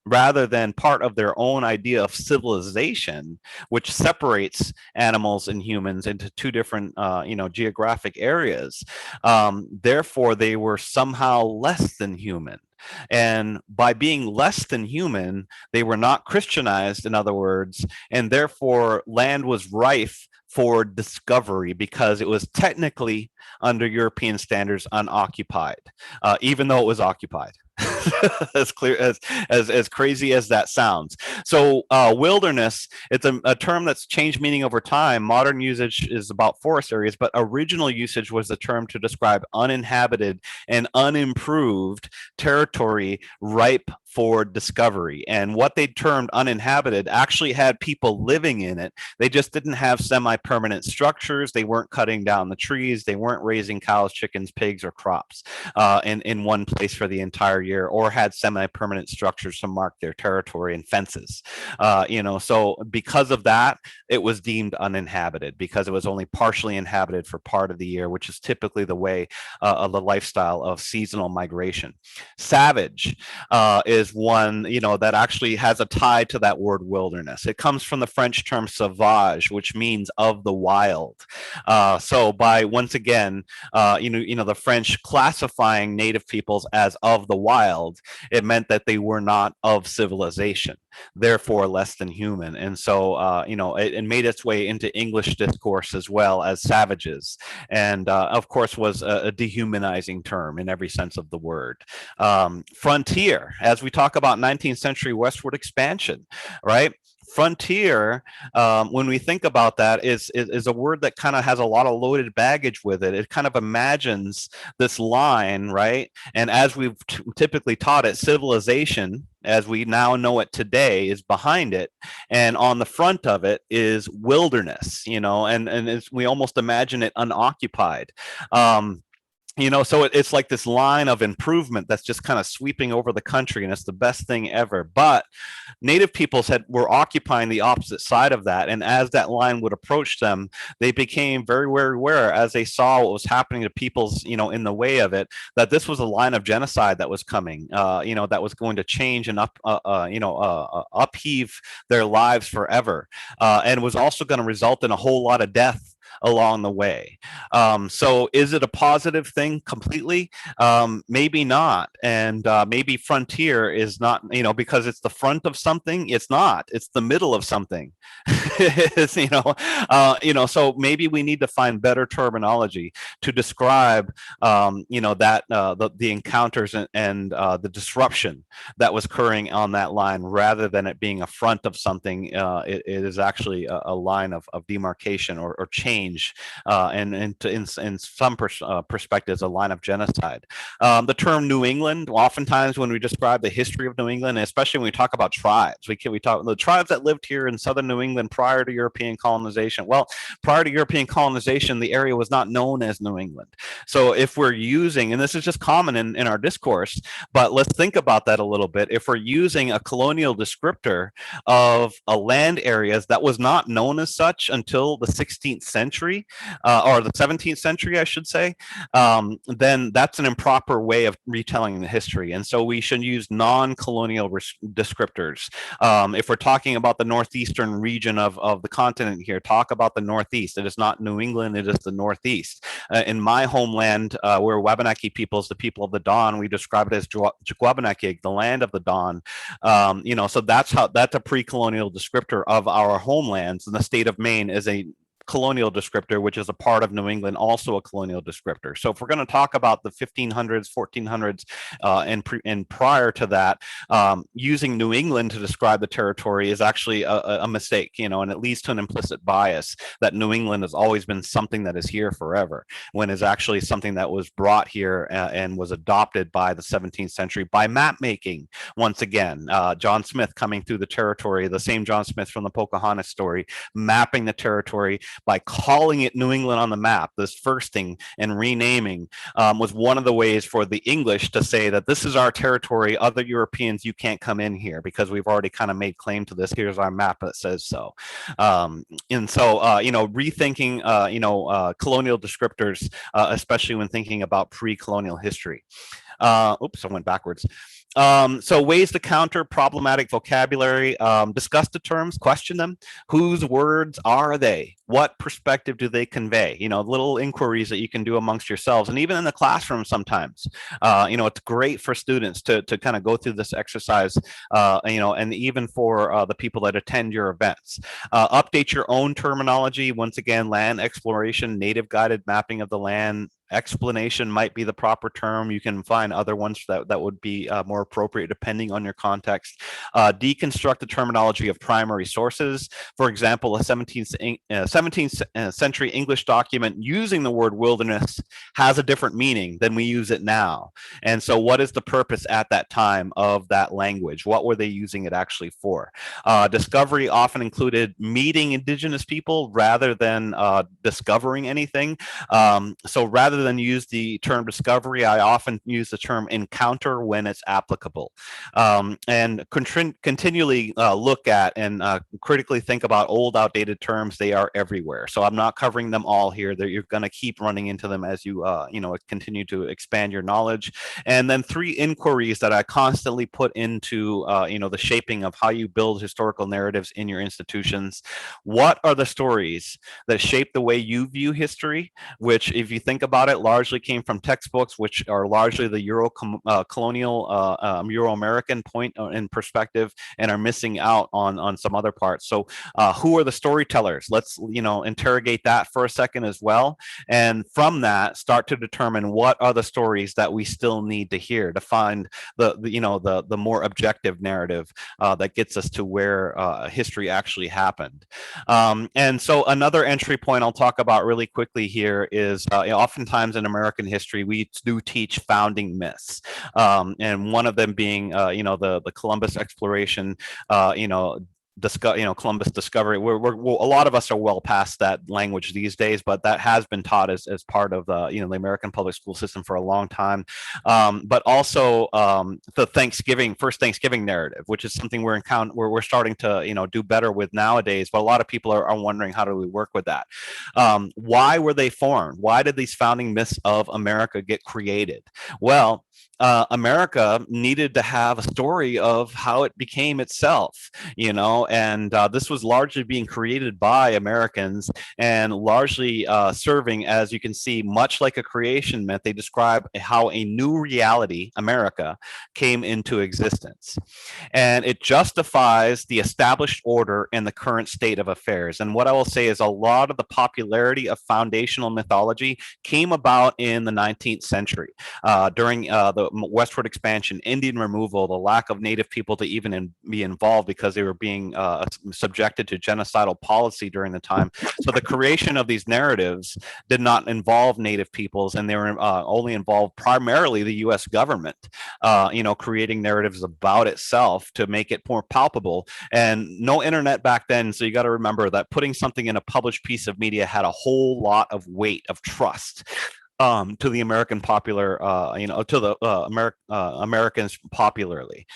rather than part of their own idea of civilization, which separates animals and humans into two different geographic areas, therefore they were somehow less than human. And by being less than human, they were not Christianized, in other words, and therefore land was rife for discovery because it was technically, under European standards, unoccupied, even though it was occupied. As clear as crazy as that sounds. So wilderness, it's a term that's changed meaning over time. Modern usage is about forest areas, but original usage was the term to describe uninhabited and unimproved territory ripe for discovery. And what they termed uninhabited actually had people living in it. They just didn't have semi-permanent structures. They weren't cutting down the trees. They weren't raising cows, chickens, pigs, or crops in one place for the entire year, or had semi-permanent structures to mark their territory and fences. So because of that, it was deemed uninhabited because it was only partially inhabited for part of the year, which is typically the way of the lifestyle of seasonal migration. Savage is one that actually has a tie to that word wilderness. It comes from the French term sauvage, which means of the wild. So by, once again, the French classifying native peoples as of the wild, it meant that they were not of civilization, therefore less than human. And so it made its way into English discourse as well as savages, and of course was a dehumanizing term in every sense of the word. Frontier, as we talk about 19th century westward expansion, right? Frontier, when we think about that, is a word that kind of has a lot of loaded baggage with it. It kind of imagines this line, right? And as we've typically taught it, civilization, as we now know it today, is behind it, and on the front of it is wilderness, and we almost imagine it unoccupied. So it's like this line of improvement that's just kind of sweeping over the country, and it's the best thing ever. But native peoples were occupying the opposite side of that, and as that line would approach them, they became very, very aware, as they saw what was happening to peoples, in the way of it, that this was a line of genocide that was coming, that was going to change and upheave their lives forever, and was also going to result in a whole lot of death along the way. So is it a positive thing completely? Maybe not. And maybe frontier is not, because it's the front of something. It's not. It's the middle of something. So maybe we need to find better terminology to describe, the encounters and the disruption that was occurring on that line, rather than it being a front of something. It is actually a line of demarcation or change. And in some perspectives, a line of genocide. The term New England, oftentimes when we describe the history of New England, especially when we talk about tribes, we talk the tribes that lived here in southern New England prior to European colonization. Well, prior to European colonization, the area was not known as New England. So if we're using, and this is just common in our discourse, but let's think about that a little bit. If we're using a colonial descriptor of a land areas that was not known as such until the 16th century, century, or the 17th century, I should say, then that's an improper way of retelling the history. And so we should use non-colonial descriptors. If we're talking about the northeastern region of the continent here, talk about the Northeast. It is not New England, it is the Northeast. In my homeland, we're Wabanaki peoples, the people of the dawn. We describe it as Wabanaki, the land of the dawn. So that's a pre-colonial descriptor of our homelands. And the state of Maine is a colonial descriptor, which is a part of New England, also a colonial descriptor. So if we're going to talk about the 1500s, 1400s, and prior to that, using New England to describe the territory is actually a mistake, and it leads to an implicit bias that New England has always been something that is here forever, when it's actually something that was brought here and was adopted by the 17th century by map making. Once again, John Smith coming through the territory, the same John Smith from the Pocahontas story, mapping the territory by calling it New England on the map, this firsting and renaming, was one of the ways for the English to say that this is our territory, other Europeans, you can't come in here because we've already kind of made claim to this. Here's our map that says so. Rethinking, colonial descriptors, especially when thinking about pre-colonial history. Oops, I went backwards. So ways to counter problematic vocabulary, discuss the terms, question them. Whose words are they? What perspective do they convey? Little inquiries that you can do amongst yourselves. And even in the classroom sometimes, it's great for students to kind of go through this exercise, and even for the people that attend your events. Update your own terminology. Once again, land exploration, native guided mapping of the land, explanation might be the proper term. You can find other ones that would be more appropriate depending on your context. Deconstruct the terminology of primary sources. For example, a 17th century English document using the word wilderness has a different meaning than we use it now. And so what is the purpose at that time of that language? What were they using it actually for? Discovery often included meeting indigenous people rather than discovering anything. So rather than use the term discovery, I often use the term encounter when it's applicable, and continually look at and critically think about old outdated terms. They are everywhere. So I'm not covering them all here. You're going to keep running into them as you continue to expand your knowledge. And then 3 inquiries that I constantly put into the shaping of how you build historical narratives in your institutions. What are the stories that shape the way you view history, which, if you think about it, largely came from textbooks, which are largely the colonial Euro-American point in perspective, and are missing out on some other parts. So who are the storytellers? Let's interrogate that for a second as well, and from that start to determine what are the stories that we still need to hear to find the more objective narrative that gets us to where history actually happened. And so another entry point I'll talk about really quickly here is oftentimes in American history we do teach founding myths, and one of them being the Columbus exploration, Columbus discovery. We're a lot of us are well past that language these days, but that has been taught as part of the American public school system for a long time. But also the first Thanksgiving narrative, which is something we're starting to do better with nowadays. But a lot of people are wondering, how do we work with that? Why were they formed? Why did these founding myths of America get created? Well, America needed to have a story of how it became itself, and this was largely being created by Americans and largely serving, as you can see, much like a creation myth. They describe how a new reality, America, came into existence, and it justifies the established order and the current state of affairs. And what I will say is a lot of the popularity of foundational mythology came about in the 19th century during the westward expansion, Indian removal, the lack of native people to even be involved because they were being subjected to genocidal policy during the time. So the creation of these narratives did not involve native peoples, and they were only involved primarily the U.S. government, creating narratives about itself to make it more palpable. And no internet back then, so you got to remember that putting something in a published piece of media had a whole lot of weight of trust to the American popular, to the Americans popularly.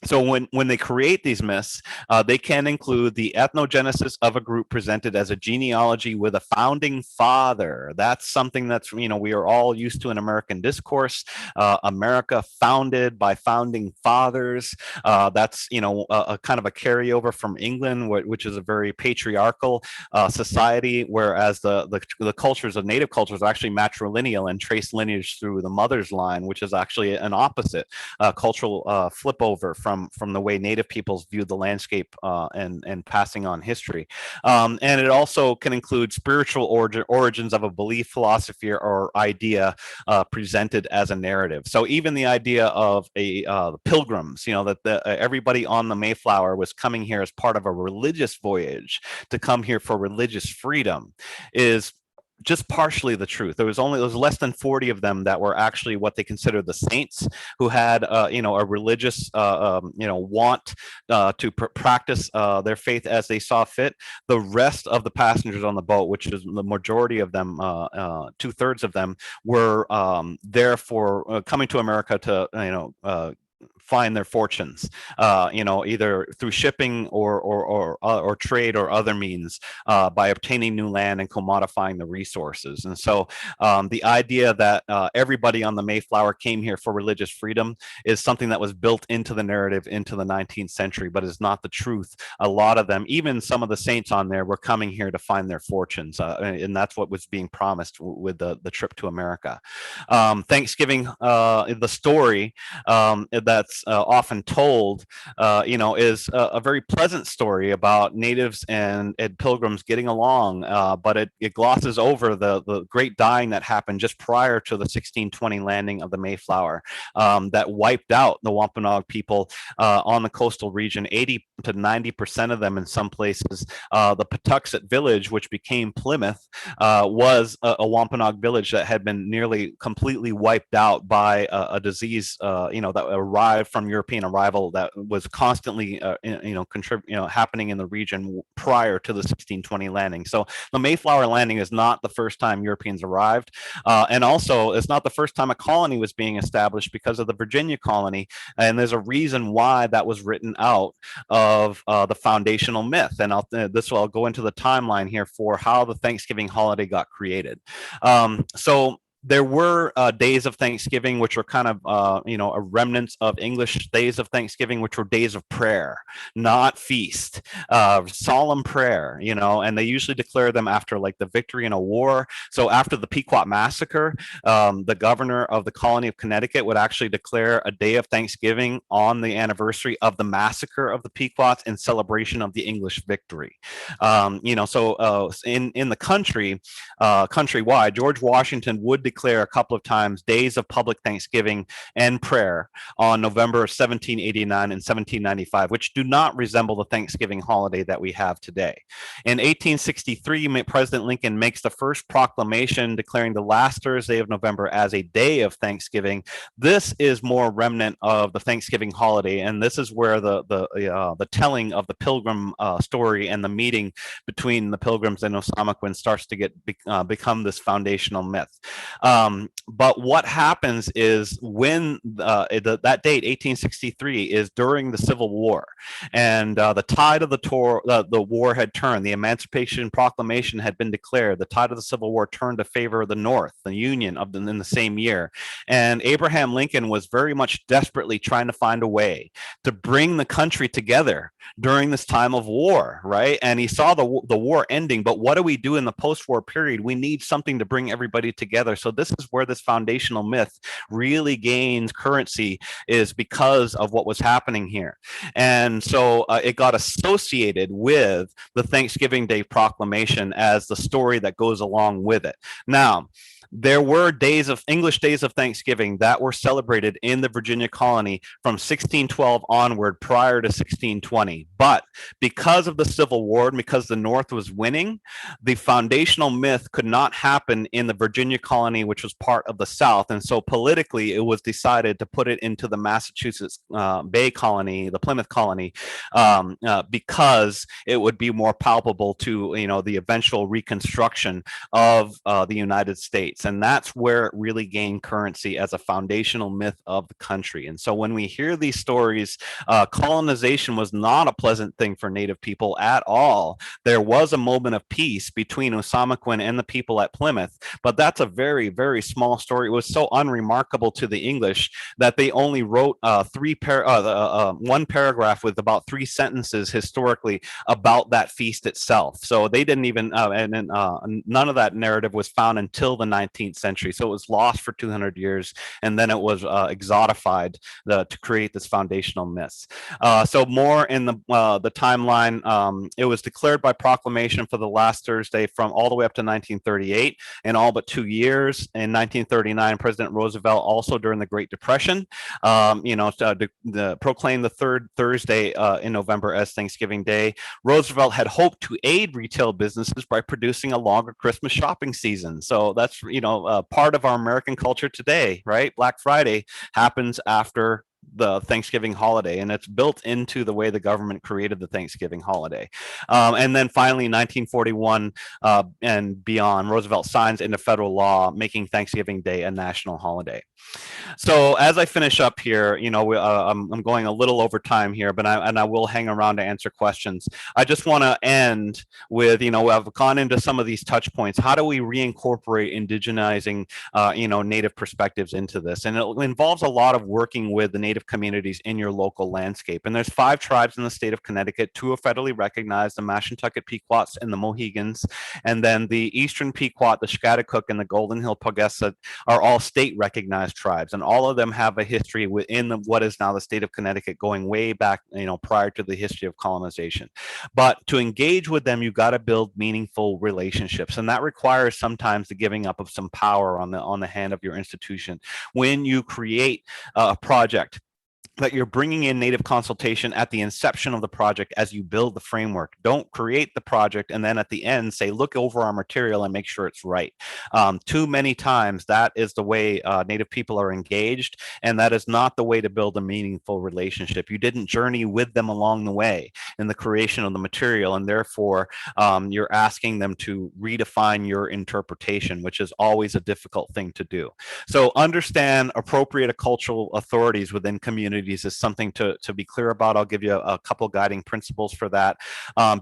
So when they create these myths, they can include the ethnogenesis of a group presented as a genealogy with a founding father. That's something that's, we are all used to in American discourse. America founded by founding fathers. That's, a kind of a carryover from England, which is a very patriarchal society, whereas the cultures of native cultures are actually matrilineal and trace lineage through the mother's line, which is actually an opposite cultural flip over from the way native peoples viewed the landscape and passing on history. And it also can include spiritual origins of a belief, philosophy, or idea presented as a narrative. So even the idea of pilgrims, that everybody on the Mayflower was coming here as part of a religious voyage to come here for religious freedom is just partially the truth. There was less than 40 of them that were actually what they considered the saints, who had a religious want to practice their faith as they saw fit. The rest of the passengers on the boat, which is the majority of them, 2/3 of them, were there for coming to America to find their fortunes, either through shipping or trade or other means, by obtaining new land and commodifying the resources. And so the idea that everybody on the Mayflower came here for religious freedom is something that was built into the narrative into the 19th century, but is not the truth. A lot of them, even some of the saints on there, were coming here to find their fortunes, and that's what was being promised with the trip to America. Thanksgiving, the story that's often told, is a very pleasant story about natives and pilgrims getting along, but it glosses over the great dying that happened just prior to the 1620 landing of the Mayflower, that wiped out the Wampanoag people on the coastal region. 80 to 90% of them in some places. The Patuxet village, which became Plymouth, was a Wampanoag village that had been nearly completely wiped out by a disease, that arrived from European arrival that was constantly, happening in the region prior to the 1620 landing. So the Mayflower landing is not the first time Europeans arrived, and also it's not the first time a colony was being established, because of the Virginia colony, and there's a reason why that was written out of the foundational myth. And I'll go into the timeline here for how the Thanksgiving holiday got created. So there were days of Thanksgiving, which were kind of, a remnants of English days of Thanksgiving, which were days of prayer, not feast, solemn prayer, and they usually declare them after like the victory in a war. So after the Pequot massacre, the governor of the colony of Connecticut would actually declare a day of Thanksgiving on the anniversary of the massacre of the Pequots in celebration of the English victory. In the country, countrywide, George Washington would declare a couple of times days of public Thanksgiving and prayer on November 1789 and 1795, which do not resemble the Thanksgiving holiday that we have today. In 1863, President Lincoln makes the first proclamation declaring the last Thursday of November as a day of Thanksgiving. This is more remnant of the Thanksgiving holiday, and this is where the telling of the Pilgrim story and the meeting between the Pilgrims and Osamoquin starts to become this foundational myth. But what happens is when that date, 1863, is during the Civil War, and the tide of the war had turned. The Emancipation Proclamation had been declared. The tide of the Civil War turned to favor the North, the Union in the same year. And Abraham Lincoln was very much desperately trying to find a way to bring the country together during this time of war, right? And he saw the war ending, but what do we do in the post-war period? We need something to bring everybody together. So this is where this foundational myth really gains currency, is because of what was happening here. And so it got associated with the Thanksgiving Day Proclamation as the story that goes along with it. Now, there were English days of Thanksgiving that were celebrated in the Virginia colony from 1612 onward, prior to 1620. But because of the Civil War and because the North was winning, the foundational myth could not happen in the Virginia colony, which was part of the South. And so politically, it was decided to put it into the Massachusetts Bay colony, the Plymouth colony, because it would be more palpable to the eventual reconstruction of the United States. States. And that's where it really gained currency as a foundational myth of the country. And so when we hear these stories, colonization was not a pleasant thing for Native people at all. There was a moment of peace between Osamoquin and the people at Plymouth, but that's a very, very small story. It was so unremarkable to the English that they only wrote one paragraph with about 3 sentences historically about that feast itself. So they didn't even, none of that narrative was found until the 19th century. So it was lost for 200 years, and then it was exotified to create this foundational myth. So more in the timeline, it was declared by proclamation for the last Thursday from all the way up to 1938, and all but 2 years. In 1939, President Roosevelt, also during the Great Depression, proclaimed the third Thursday in November as Thanksgiving Day. Roosevelt had hoped to aid retail businesses by producing a longer Christmas shopping season. So that's, part of our American culture today, right? Black Friday happens after the Thanksgiving holiday, and it's built into the way the government created the Thanksgiving holiday. And then finally, 1941 and beyond, Roosevelt signs into federal law, making Thanksgiving Day a national holiday. So as I finish up here, I'm going a little over time here, but I will hang around to answer questions. I just want to end with, I've gone into some of these touch points. How do we reincorporate indigenizing, Native perspectives into this? And it involves a lot of working with the Native communities in your local landscape. And there's 5 tribes in the state of Connecticut. 2 are federally recognized, the Mashantucket Pequots and the Mohegans. And then the Eastern Pequot, the Schaghticoke, and the Golden Hill Pogesa are all state recognized tribes. And all of them have a history within what is now the state of Connecticut, going way back, prior to the history of colonization. But to engage with them, you've got to build meaningful relationships. And that requires sometimes the giving up of some power on the hand of your institution. When you create a project, that you're bringing in Native consultation at the inception of the project as you build the framework. Don't create the project and then at the end say, look over our material and make sure it's right. Too many times that is the way Native people are engaged, and that is not the way to build a meaningful relationship. You didn't journey with them along the way in the creation of the material, and therefore you're asking them to redefine your interpretation, which is always a difficult thing to do. So understand appropriate cultural authorities within communities is something to be clear about. I'll give you a couple guiding principles for that.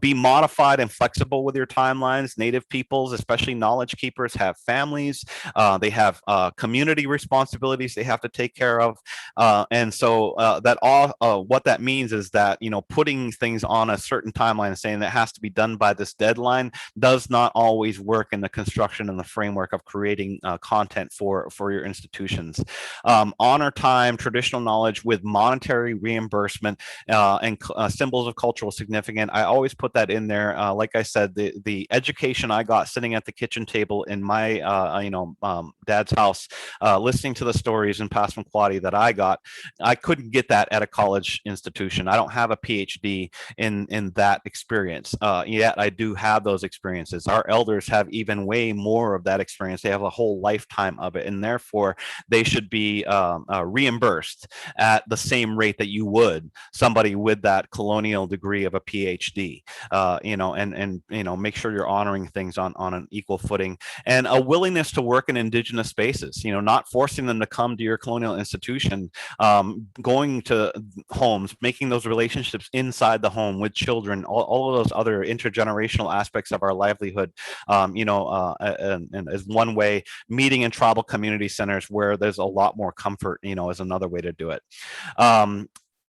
Be modified and flexible with your timelines. Native peoples, especially knowledge keepers, have families. They have community responsibilities they have to take care of. And so what that means is that, putting things on a certain timeline and saying that has to be done by this deadline does not always work in the construction and the framework of creating content for your institutions. Honor time, traditional knowledge with monetary reimbursement and symbols of cultural significance. I always put that in there. Like I said, the education I got sitting at the kitchen table in my dad's house, listening to the stories in Passamaquoddy that I got, I couldn't get that at a college institution. I don't have a PhD in that experience, yet I do have those experiences. Our elders have even way more of that experience. They have a whole lifetime of it, and therefore they should be reimbursed at the same rate that you would somebody with that colonial degree of a PhD, and make sure you're honoring things on an equal footing, and a willingness to work in Indigenous spaces, not forcing them to come to your colonial institution, going to homes, making those relationships inside the home with children, all of those other intergenerational aspects of our livelihood, and as one way, meeting in tribal community centers where there's a lot more comfort, is another way to do it.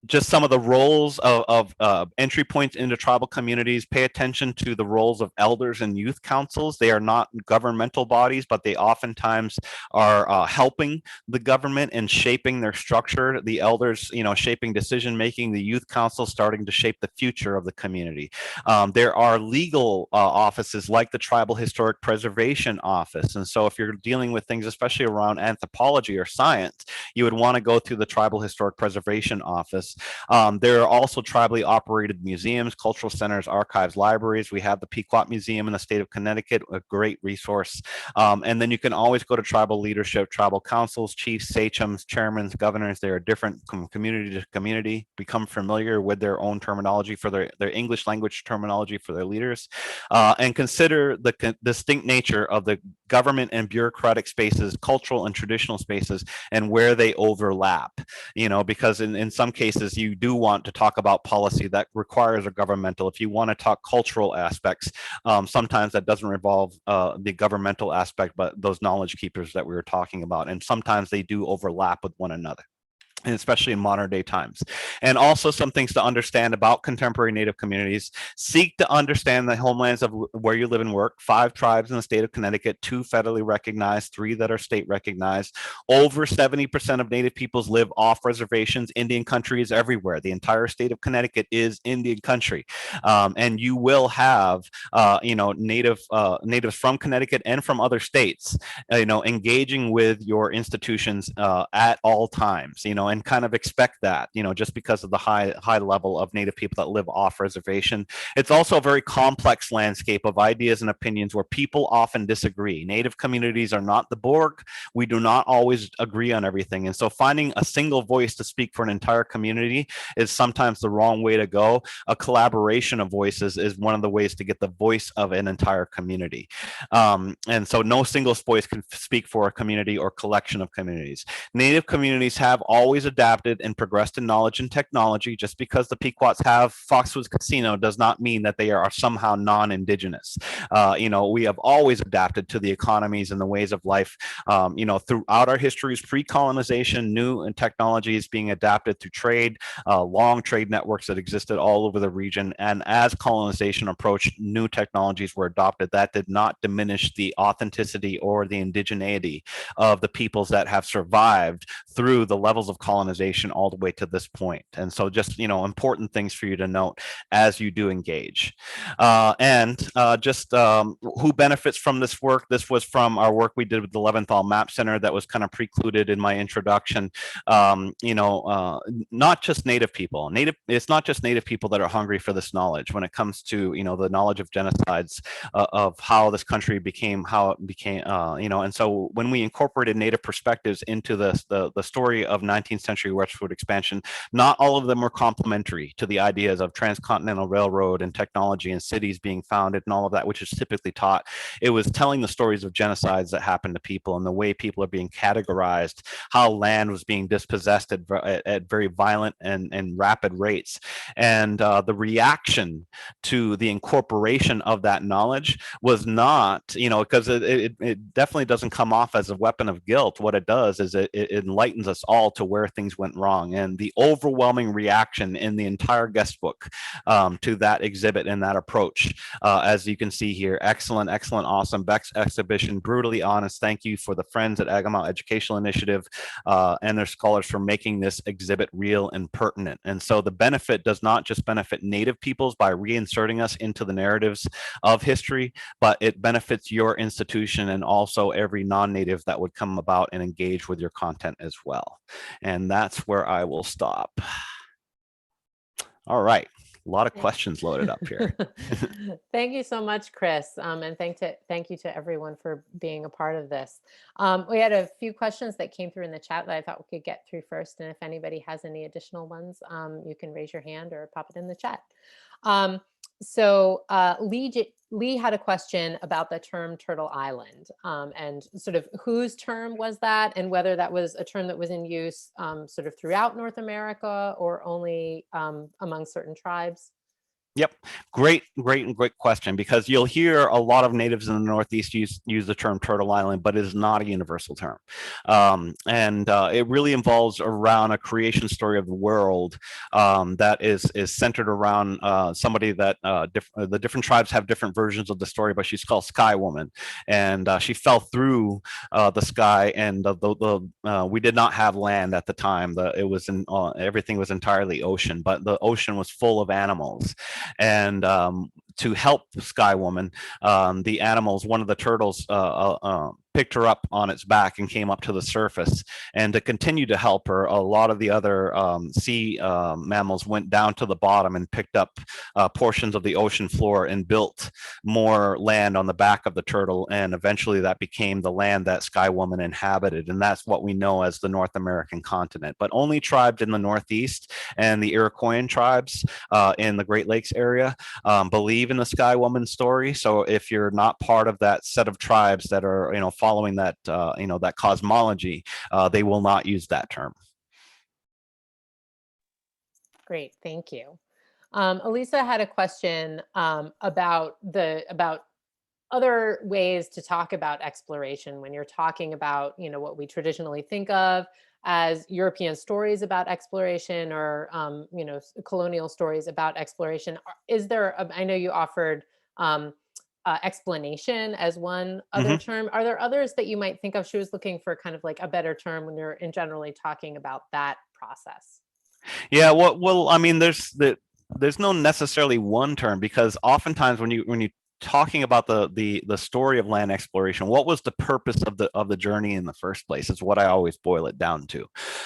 Just some of the roles of entry points into tribal communities. Pay attention to the roles of elders and youth councils. They are not governmental bodies, but they oftentimes are helping the government and shaping their structure. The elders, shaping decision making. The youth council starting to shape the future of the community. There are legal offices like the Tribal Historic Preservation Office, and so if you're dealing with things, especially around anthropology or science, you would want to go through the Tribal Historic Preservation Office. campus. There are also tribally operated museums, cultural centers, archives, libraries. We have the Pequot Museum in the state of Connecticut, a great resource. And then you can always go to tribal leadership, tribal councils, chiefs, sachems, chairmen, governors. They are different community to community. Become familiar with their own terminology for their English language terminology for their leaders, and consider the distinct nature of the government and bureaucratic spaces, cultural and traditional spaces, and where they overlap. Because in some cases you do want to talk about policy that requires a governmental. If you want to talk cultural aspects, sometimes that doesn't involve the governmental aspect, but those knowledge keepers that we were talking about, and sometimes they do overlap with one another, and especially in modern day times. And also some things to understand about contemporary Native communities. Seek to understand the homelands of where you live and work. 5 tribes in the state of Connecticut, 2 federally recognized, 3 that are state recognized. Over 70% of Native peoples live off reservations. Indian country is everywhere. The entire state of Connecticut is Indian country. And you will have, natives from Connecticut and from other states, engaging with your institutions at all times, and kind of expect that, just because of the high level of Native people that live off reservation. It's also a very complex landscape of ideas and opinions where people often disagree. Native communities are not the Borg. We do not always agree on everything. And so finding a single voice to speak for an entire community is sometimes the wrong way to go. A collaboration of voices is one of the ways to get the voice of an entire community. And so no single voice can speak for a community or collection of communities. Native communities have always adapted and progressed in knowledge and technology. Just because the Pequots have Foxwoods Casino does not mean that they are somehow non-Indigenous. We have always adapted to the economies and the ways of life, throughout our histories, pre-colonization, new and technologies being adapted through trade, long trade networks that existed all over the region. And as colonization approached, new technologies were adopted. That did not diminish the authenticity or the indigeneity of the peoples that have survived through the levels of colonization all the way to this point. And so just, important things for you to note as you do engage. Who benefits from this work? This was from our work we did with the Leventhal Map Center that was kind of precluded in my introduction. Not just Native people. It's not just Native people that are hungry for this knowledge when it comes to, the knowledge of genocides, of how this country became, how it became, and so when we incorporated Native perspectives into the story of 19th century westward expansion, not all of them were complementary to the ideas of transcontinental railroad and technology and cities being founded and all of that, which is typically taught. It was telling the stories of genocides that happened to people and the way people are being categorized, how land was being dispossessed at very violent and rapid rates. And the reaction to the incorporation of that knowledge was not, because it definitely doesn't come off as a weapon of guilt. What it does is it enlightens us all to where things went wrong. And the overwhelming reaction in the entire guest book to that exhibit and that approach, as you can see here, excellent, awesome exhibition, brutally honest. Thank you for the friends at Agamemnon Educational Initiative and their scholars for making this exhibit real and pertinent. And so the benefit does not just benefit Native peoples by reinserting us into the narratives of history, but it benefits your institution and also every non-Native that would come about and engage with your content as well. And that's where I will stop. All right. A lot of questions loaded up here. Thank you so much, Chris. And thank you to everyone for being a part of this. We had a few questions that came through in the chat that I thought we could get through first. And if anybody has any additional ones, you can raise your hand or pop it in the chat. Lee had a question about the term Turtle Island and sort of whose term was that and whether that was a term that was in use sort of throughout North America or only among certain tribes. Yep, great question, because you'll hear a lot of natives in the Northeast use the term Turtle Island, but it is not a universal term. It really involves around a creation story of the world that is centered around somebody that the different tribes have different versions of the story, but she's called Sky Woman, and she fell through the sky, and we did not have land at the time. Everything was entirely ocean, but the ocean was full of animals. And to help Sky Woman, the animals, one of the turtles picked her up on its back and came up to the surface. And to continue to help her, a lot of the other sea mammals went down to the bottom and picked up portions of the ocean floor and built more land on the back of the turtle. And eventually that became the land that Sky Woman inhabited. And that's what we know as the North American continent. But only tribes in the Northeast and the Iroquoian tribes in the Great Lakes area believe in the Sky Woman story. So if you're not part of that set of tribes that are, following that, that cosmology, they will not use that term. Great, thank you. Elisa had a question about other ways to talk about exploration when you're talking about, what we traditionally think of as European stories about exploration or, colonial stories about exploration. Is there, I know you offered explanation as one other term. Are there others that you might think of? She was looking for kind of like a better term when you're generally talking about that process. Yeah, well, I mean, there's no necessarily one term, because oftentimes when you talking about the story of land exploration, what was the purpose of the journey in the first place is what I always boil it down to.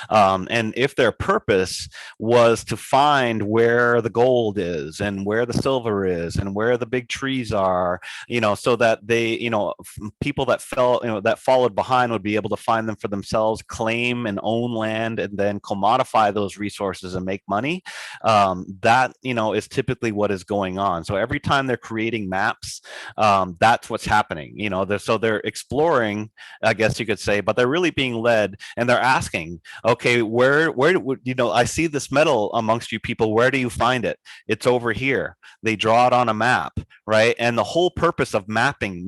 And if their purpose was to find where the gold is and where the silver is and where the big trees are, so that they, people that that followed behind would be able to find them for themselves, claim and own land, and then commodify those resources and make money, that, is typically what is going on. So every time they're creating maps, that's what's happening. So they're exploring, I guess you could say, but they're really being led, and they're asking, okay, where I see this metal amongst you people, where do you find it? It's over here. They draw it on a map, right? And the whole purpose of mapping,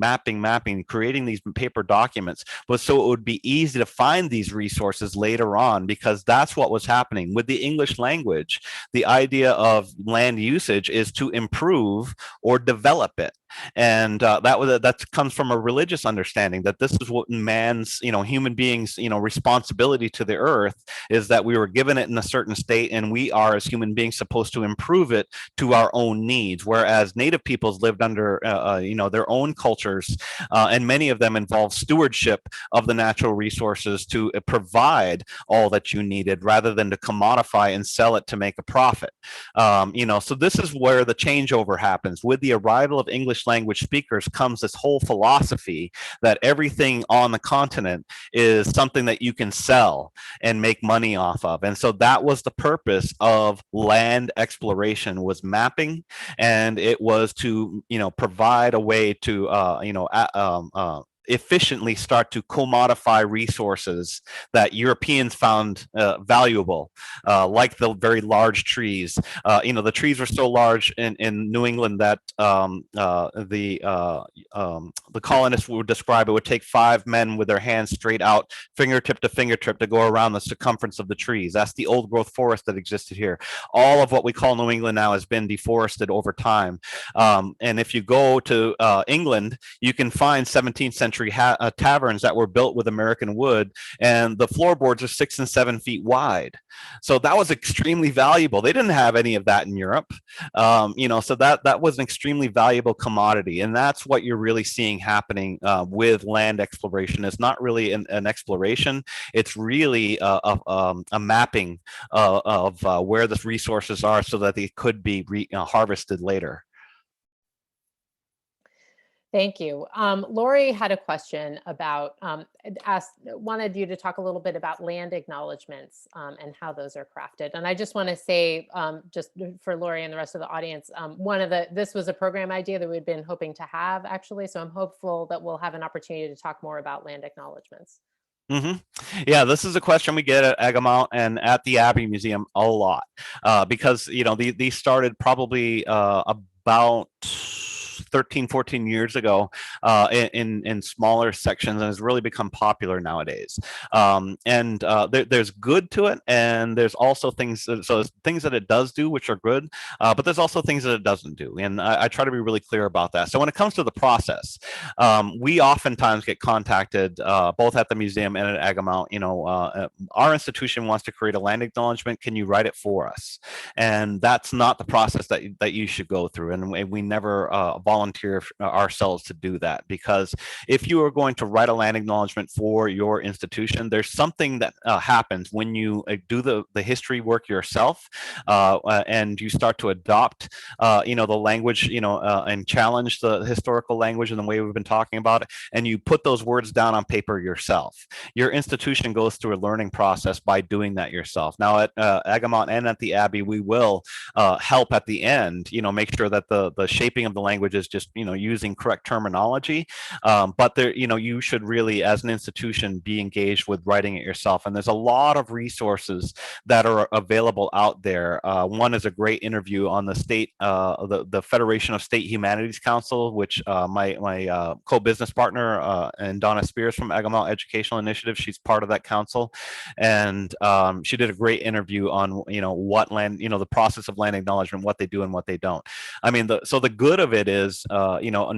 creating these paper documents was so it would be easy to find these resources later on, because that's what was happening with the English language. The idea of land usage is to improve or develop it. And that comes from a religious understanding that this is what man's, human beings, responsibility to the earth is, that we were given it in a certain state, and we are as human beings supposed to improve it to our own needs. Whereas native peoples lived under, their own cultures, and many of them involve stewardship of the natural resources to provide all that you needed, rather than to commodify and sell it to make a profit. So this is where the changeover happens. With the arrival of English language speakers comes this whole philosophy that everything on the continent is something that you can sell and make money off of. And so that was the purpose of land exploration, was mapping, and it was to, provide a way to, efficiently start to commodify resources that Europeans found valuable, like the very large trees. The trees were so large in New England that the colonists would describe it would take 5 men with their hands straight out, fingertip to fingertip, to go around the circumference of the trees. That's the old growth forest that existed here. All of what we call New England now has been deforested over time. And if you go to England, you can find 17th century taverns that were built with American wood, and the floorboards are 6 and 7 feet wide. So that was extremely valuable. They didn't have any of that in Europe. So that was an extremely valuable commodity. And that's what you're really seeing happening with land exploration. It's not really an exploration. It's really a mapping of where the resources are, so that they could be harvested later. Thank you. Lori had a question about, wanted you to talk a little bit about land acknowledgements and how those are crafted. And I just want to say, just for Lori and the rest of the audience, this was a program idea that we'd been hoping to have, actually. So I'm hopeful that we'll have an opportunity to talk more about land acknowledgements. Yeah, this is a question we get at Agamount and at the Abbey Museum a lot, because these started probably about 13, 14 years ago in smaller sections, and has really become popular nowadays. There's good to it, and there's also things that it does do, which are good, but there's also things that it doesn't do. And I try to be really clear about that. So when it comes to the process, we oftentimes get contacted both at the museum and at Agamount. Our institution wants to create a land acknowledgement. Can you write it for us? And that's not the process that you should go through. And we never volunteer volunteer ourselves to do that, because if you are going to write a land acknowledgement for your institution, there's something that happens when you do the history work yourself, and you start to adopt the language, and challenge the historical language in the way we've been talking about it, and you put those words down on paper yourself. Your institution goes through a learning process by doing that yourself. Now at Agamemnon and at the Abbey, we will help at the end, make sure that the shaping of the language is just, using correct terminology. But there, you should really, as an institution, be engaged with writing it yourself. And there's a lot of resources that are available out there. One is a great interview on the state, the Federation of State Humanities Council, which my co-business partner and Donna Spears from Agamemnon Educational Initiative, she's part of that council, and she did a great interview on what land, the process of land acknowledgement, what they do and what they don't. I mean, so the good of it is,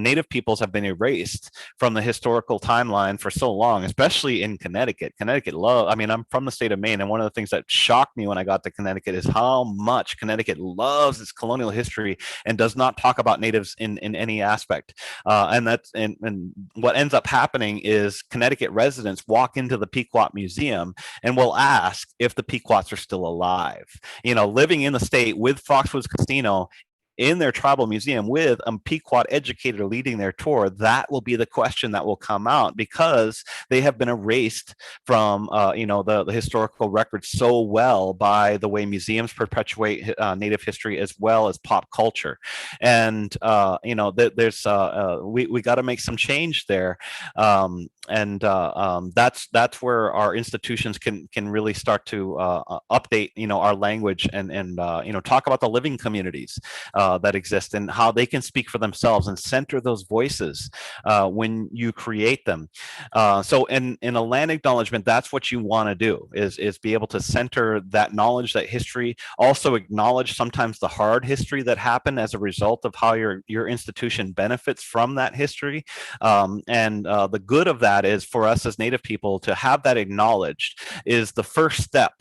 Native peoples have been erased from the historical timeline for so long, especially in Connecticut. I'm from the state of Maine, and one of the things that shocked me when I got to Connecticut is how much Connecticut loves its colonial history and does not talk about natives in any aspect. And what ends up happening is Connecticut residents walk into the Pequot Museum and will ask if the Pequots are still alive. Living in the state with Foxwoods Casino in their tribal museum with a Pequot educator leading their tour, that will be the question that will come out, because they have been erased from the historical record so well by the way museums perpetuate Native history as well as pop culture. And there's we got to make some change there. That's where our institutions can really start to update our language and talk about the living communities that exist and how they can speak for themselves, and center those voices when you create them. So in a land acknowledgement, that's what you want to do, is be able to center that knowledge, that history, also acknowledge sometimes the hard history that happened as a result of how your institution benefits from that history. The good of that is, for us as Native people, to have that acknowledged is the first step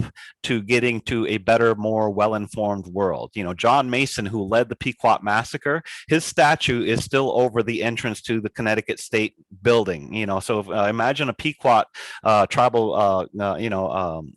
to getting to a better, more well-informed world. John Mason, who led the Pequot massacre, his statue is still over the entrance to the Connecticut State Building. So imagine a Pequot tribal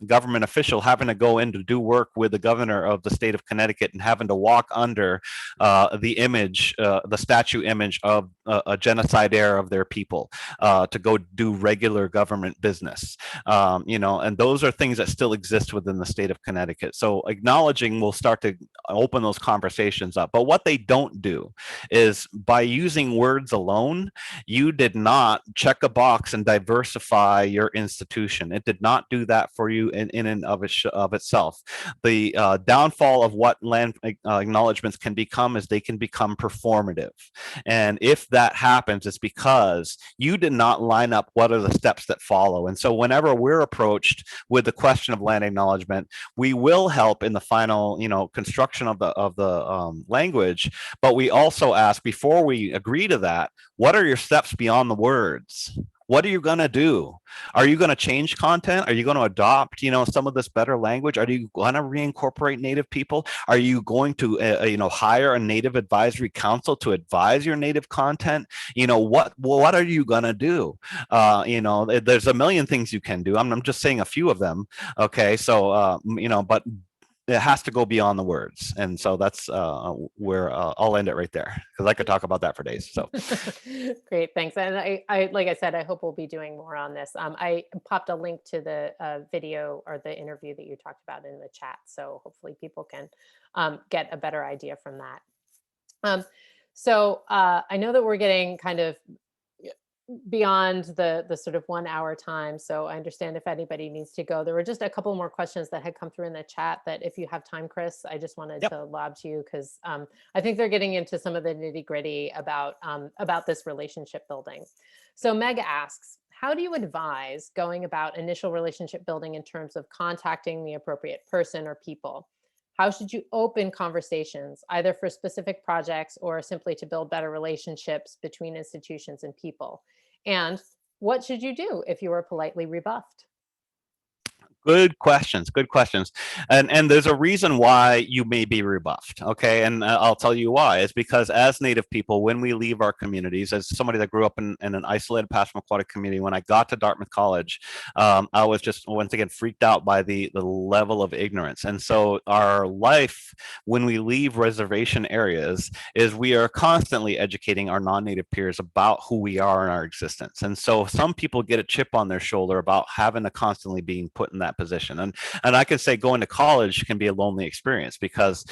government official having to go in to do work with the governor of the state of Connecticut and having to walk under the image, the statue image of a genocide era of their people, to go do regular government business. And those are things that still exist within the state of Connecticut. So acknowledging will start to open those conversations up. But what they don't do is, by using words alone, you did not check a box and diversify your institution. It did not do that for you in and of itself. The downfall of what land acknowledgements can become is they can become performative. And if that happens, it's because you did not line up what are the steps that follow. And so whenever we're approached with the question of land acknowledgement, we will help in the final construction of the language, but we also ask, before we agree to that, what are your steps beyond the words? What are you going to do? Are you going to change content? Are you going to adopt, some of this better language? Are you going to reincorporate Native people? Are you going to, hire a Native Advisory Council to advise your Native content? What are you going to do? There's a million things you can do. I'm just saying a few of them. Okay. So, but it has to go beyond the words. And so that's where I'll end it right there, because I could talk about that for days. So great, thanks. And I like I said, I hope we'll be doing more on this. I popped a link to the video or the interview that you talked about in the chat, so hopefully people can get a better idea from that. So I know that we're getting kind of beyond the sort of 1 hour time. So I understand if anybody needs to go. There were just a couple more questions that had come through in the chat that, if you have time, Chris, I just wanted to lob to you, because I think they're getting into some of the nitty gritty about this relationship building. So Meg asks, how do you advise going about initial relationship building in terms of contacting the appropriate person or people? How should you open conversations, either for specific projects or simply to build better relationships between institutions and people? And what should you do if you are politely rebuffed? Good questions. Good questions. And there's a reason why you may be rebuffed. Okay. And I'll tell you why. It's because as Native people, when we leave our communities, as somebody that grew up in an isolated Passamaquoddy community, when I got to Dartmouth College, I was just once again freaked out by the level of ignorance. And so our life when we leave reservation areas is we are constantly educating our non-Native peers about who we are in our existence. And so some people get a chip on their shoulder about having to constantly being put in that position. And I could say going to college can be a lonely experience because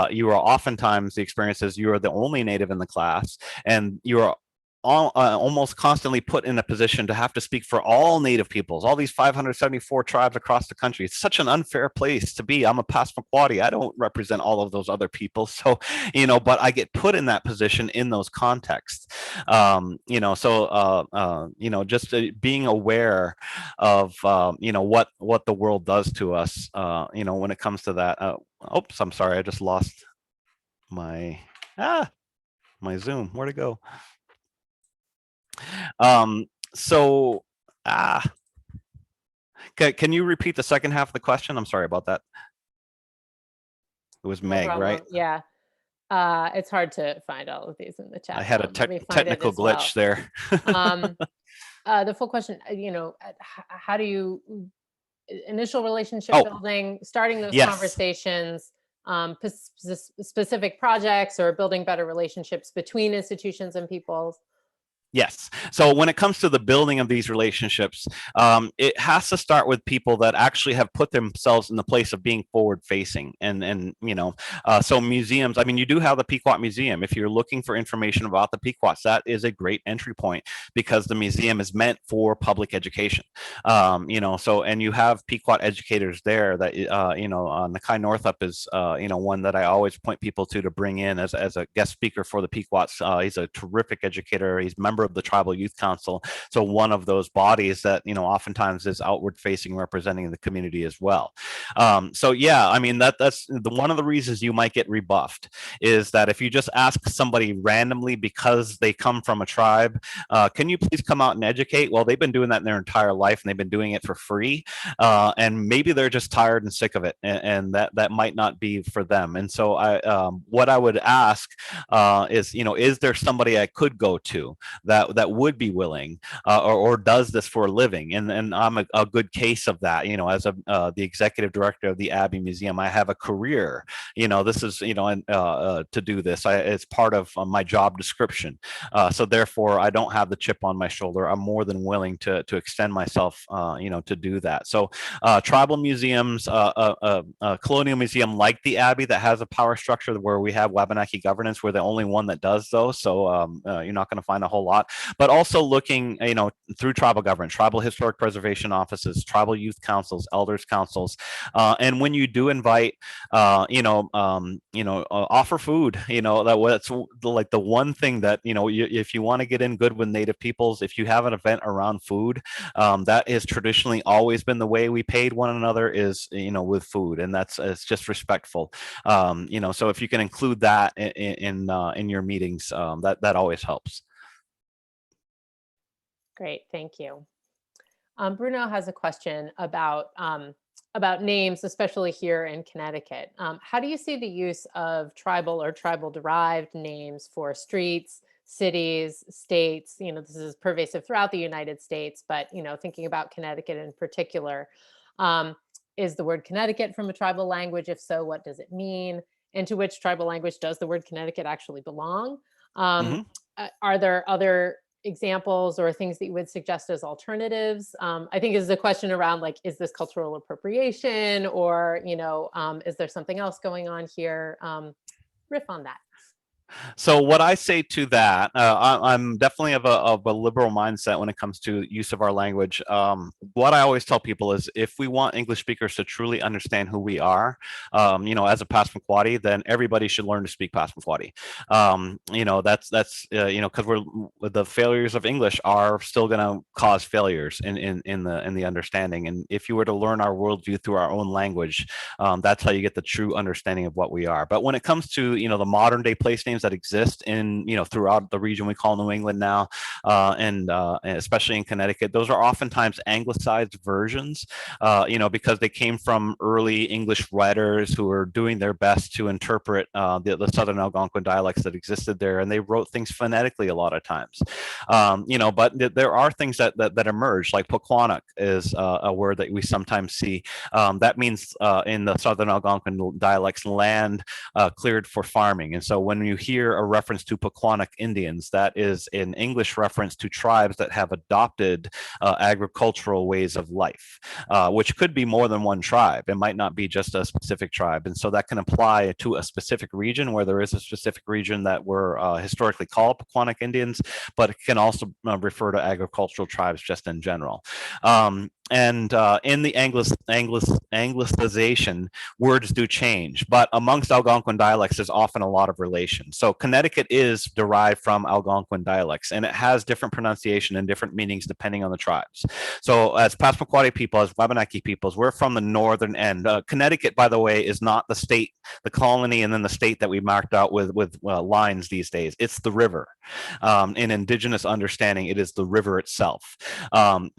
you are oftentimes the experience is you are the only Native in the class, and you are almost constantly put in a position to have to speak for all Native peoples, all these 574 tribes across the country. It's such an unfair place to be. I'm a Passamaquoddy. I don't represent all of those other people. So, but I get put in that position in those contexts. Just being aware of, what the world does to us, when it comes to that. Oops, I'm sorry. I just lost my Zoom. Where'd it go? So can you repeat the second half of the question? I'm sorry about that. It was No Meg, problem. right? Yeah. It's hard to find all of these in the chat. I had a technical glitch there. The full question, how do you initial relationship building, starting those conversations, specific projects or building better relationships between institutions and peoples? Yes. So when it comes to the building of these relationships, it has to start with people that actually have put themselves in the place of being forward facing. So museums, I mean, you do have the Pequot Museum. If you're looking for information about the Pequots, that is a great entry point because the museum is meant for public education. And you have Pequot educators there that, Nakai Northup is, one that I always point people to bring in as a guest speaker for the Pequots. He's a terrific educator. He's a member of the Tribal Youth Council, so one of those bodies that oftentimes is outward facing, representing the community as well. That's one of the reasons you might get rebuffed is that if you just ask somebody randomly because they come from a tribe, can you please come out and educate? Well, they've been doing that in their entire life and they've been doing it for free, and maybe they're just tired and sick of it, and that might not be for them. And so what I would ask is there somebody I could go to that would be willing or does this for a living? And I'm a good case of that. As the executive director of the Abbey Museum, I have a career. This is to do this. It's part of my job description. So therefore, I don't have the chip on my shoulder. I'm more than willing to extend myself, to do that. So tribal museums, a colonial museum like the Abbey that has a power structure where we have Wabanaki governance, we're the only one that does those. So you're not going to find a whole lot. But also looking, through tribal government, tribal historic preservation offices, tribal youth councils, elders councils, and when you do invite, offer food. That's like the one thing that if you want to get in good with Native peoples, if you have an event around food, that has traditionally always been the way we paid one another is with food, and it's just respectful. So if you can include that in your meetings, that always helps. Great, thank you. Bruno has a question about names, especially here in Connecticut. How do you see the use of tribal or tribal-derived names for streets, cities, states? This is pervasive throughout the United States, but thinking about Connecticut in particular, is the word Connecticut from a tribal language? If so, what does it mean? And to which tribal language does the word Connecticut actually belong? Are there other examples or things that you would suggest as alternatives? I think is the question around is this cultural appropriation or, is there something else going on here? Riff on that. So what I say to that, I'm definitely of a liberal mindset when it comes to use of our language. What I always tell people is if we want English speakers to truly understand who we are, as a Passamaquoddy, then everybody should learn to speak Passamaquoddy. That's because the failures of English are still going to cause failures in the understanding. And if you were to learn our worldview through our own language, that's how you get the true understanding of what we are. But when it comes to the modern day place names names that exist in, throughout the region we call New England now, and especially in Connecticut, those are oftentimes anglicized versions, because they came from early English writers who were doing their best to interpret the Southern Algonquin dialects that existed there, and they wrote things phonetically a lot of times. But there are things that emerge, like Pequot is a word that we sometimes see. That means in the Southern Algonquin dialects, land cleared for farming. And so when you hear a reference to Pequot Indians, that is an English reference to tribes that have adopted agricultural ways of life, which could be more than one tribe. It might not be just a specific tribe. And so that can apply to a specific region where there is a specific region that were historically called Pequot Indians, but it can also refer to agricultural tribes just in general. And in the Anglicization, words do change, but amongst Algonquin dialects, there's often a lot of relation. So Connecticut is derived from Algonquin dialects, and it has different pronunciation and different meanings depending on the tribes. So as Passamaquoddy people, as Wabanaki peoples, we're from the northern end. Connecticut, by the way, is not the state, the colony, and then the state that we marked out with lines these days. It's the river. In Indigenous understanding, it is the river itself.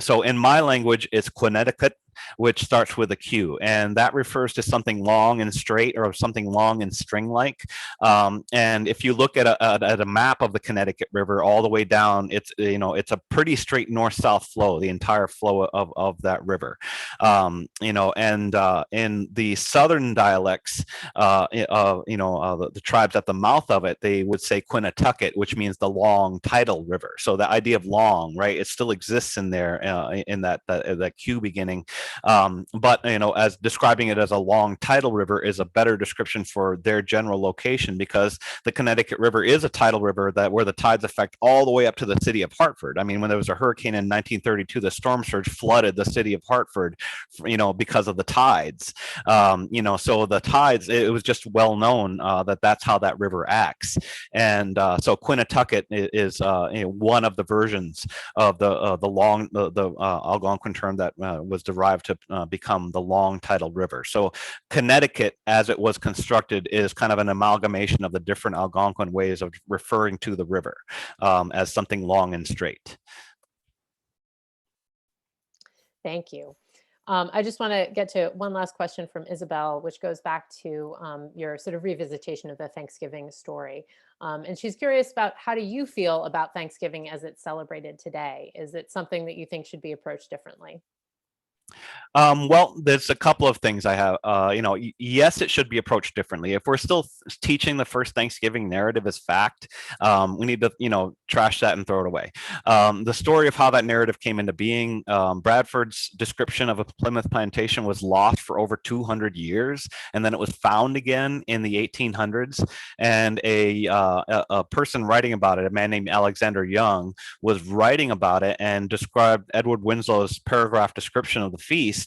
So in my language, it's Connecticut, which starts with a Q, and that refers to something long and straight, or something long and string-like. And if you look at a map of the Connecticut River all the way down, it's a pretty straight north-south flow, the entire flow of that river. And in the southern dialects, the tribes at the mouth of it, they would say Quinatucket, which means the long tidal river. So the idea of long, right, it still exists in there, in that Q beginning. But as describing it as a long tidal river is a better description for their general location, because the Connecticut River is a tidal river where the tides affect all the way up to the city of Hartford. I mean, when there was a hurricane in 1932, the storm surge flooded the city of Hartford, because of the tides. So the tides, it was just well known that's how that river acts. And so Quinatucket is one of the versions of the Algonquin term that was derived to become the long tidal river. So Connecticut, as it was constructed, is kind of an amalgamation of the different Algonquin ways of referring to the river as something long and straight. Thank you. I just want to get to one last question from Isabel, which goes back to your sort of revisitation of the Thanksgiving story. And she's curious about, how do you feel about Thanksgiving as it's celebrated today? Is it something that you think should be approached differently? Well, there's a couple of things I have. Yes, it should be approached differently. If we're still teaching the first Thanksgiving narrative as fact, we need to, trash that and throw it away. The story of how that narrative came into being, Bradford's description of a Plymouth plantation was lost for over 200 years, and then it was found again in the 1800s. And a person writing about it, a man named Alexander Young, was writing about it and described Edward Winslow's paragraph description of the feast.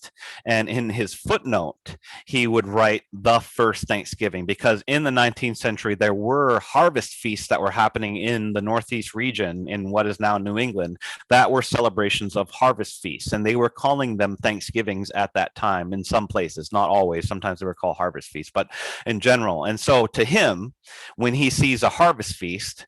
And in his footnote, he would write the first Thanksgiving, because in the 19th century, there were harvest feasts that were happening in the Northeast region in what is now New England that were celebrations of harvest feasts. And they were calling them Thanksgivings at that time in some places, not always. Sometimes they were called harvest feasts, but in general. And so to him, when he sees a harvest feast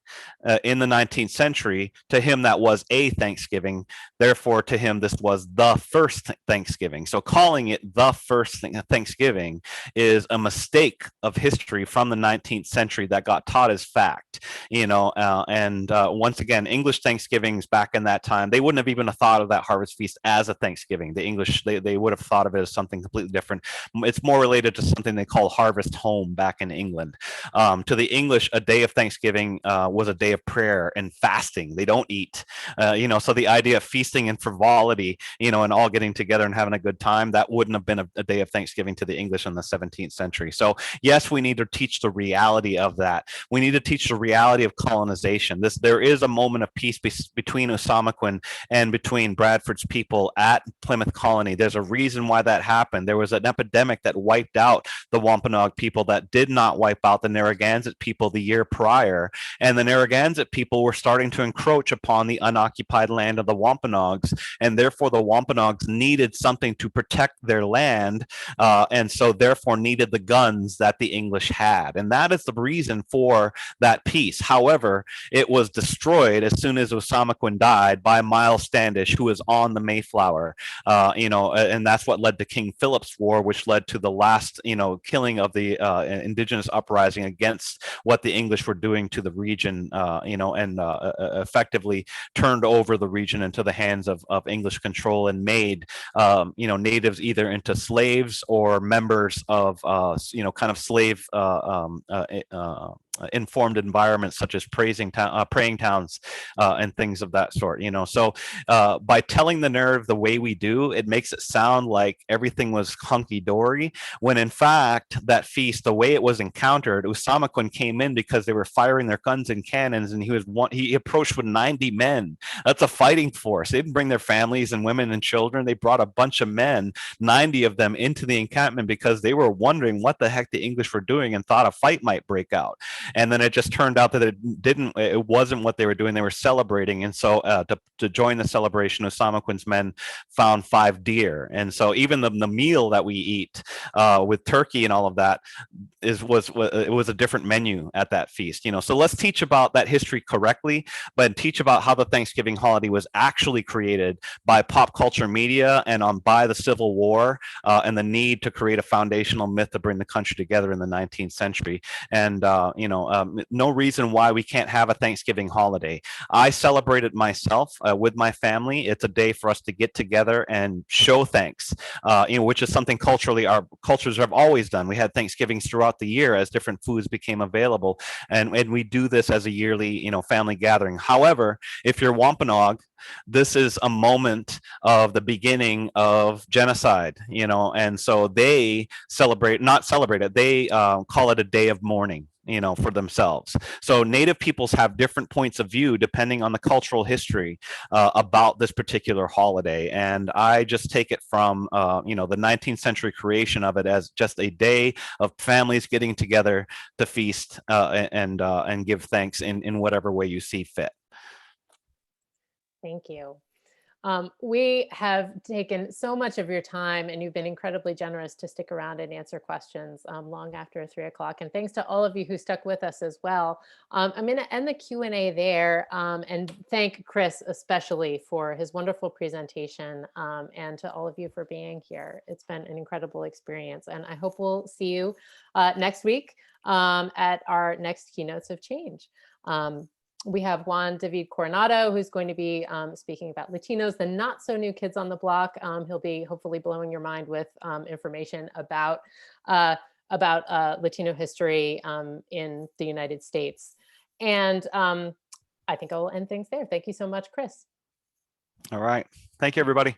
in the 19th century, to him, that was a Thanksgiving. Therefore, to him, this was the first Thanksgiving. So calling it the first Thanksgiving is a mistake of history from the 19th century that got taught as fact. Once again, English Thanksgivings back in that time, they wouldn't have even thought of that harvest feast as a Thanksgiving. The English, they would have thought of it as something completely different. It's more related to something they call harvest home back in England. To the English, a day of Thanksgiving was a day of prayer and fasting. They don't eat, so the idea of feasting and frivolity, and all getting together and having a good time, that wouldn't have been a day of Thanksgiving to the English in the 17th century. So yes, we need to teach the reality of that. We need to teach the reality of colonization. There is a moment of peace between Osamoquin and between Bradford's people at Plymouth Colony. There's a reason why that happened. There was an epidemic that wiped out the Wampanoag people that did not wipe out the Narragansett Narragansett people the year prior, and the Narragansett people were starting to encroach upon the unoccupied land of the Wampanoags, and therefore the Wampanoags needed something to protect their land, and so therefore needed the guns that the English had. And that is the reason for that peace. However, it was destroyed as soon as Osamoquin died by Miles Standish, who was on the Mayflower, and that's what led to King Philip's War, which led to the last, killing of the indigenous uprising against what the English were doing to the region, and effectively turned over the region into the hands of English control and made, natives either into slaves or members of, kind of slave informed environments such as praying towns and things of that sort. So by telling the narrative the way we do, it makes it sound like everything was hunky-dory, when in fact that feast, the way it was encountered, Osamoquin came in because they were firing their guns and cannons, and he approached with 90 men. That's a fighting force. They didn't bring their families and women and children. They brought a bunch of men, 90 of them, into the encampment because they were wondering what the heck the English were doing and thought a fight might break out. And then it just turned out that it wasn't what they were doing. They were celebrating. And so to join the celebration, Osamoquin's men found 5 deer. And so even the meal that we eat with turkey and all of that it was a different menu at that feast. So let's teach about that history correctly, but teach about how the Thanksgiving holiday was actually created by pop culture media and by the Civil War and the need to create a foundational myth to bring the country together in the 19th century. And no reason why we can't have a Thanksgiving holiday. I celebrate it myself with my family. It's a day for us to get together and show thanks, which is something culturally our cultures have always done. We had Thanksgivings throughout the year as different foods became available, and we do this as a yearly, family gathering. However, if you're Wampanoag, this is a moment of the beginning of genocide, and so they not celebrate it. They call it a day of mourning, for themselves. So Native peoples have different points of view depending on the cultural history about this particular holiday. And I just take it from, the 19th century creation of it as just a day of families getting together to feast and give thanks in whatever way you see fit. Thank you. We have taken so much of your time, and you've been incredibly generous to stick around and answer questions long after 3 o'clock. And thanks to all of you who stuck with us as well. I'm going to end the Q&A there and thank Chris especially for his wonderful presentation, and to all of you for being here. It's been an incredible experience, and I hope we'll see you next week at our next Keynotes of Change. We have Juan David Coronado, who's going to be speaking about Latinos, the not so new kids on the block. He'll be hopefully blowing your mind with information about Latino history in the United States. And I think I'll end things there. Thank you so much, Chris. All right. Thank you, everybody.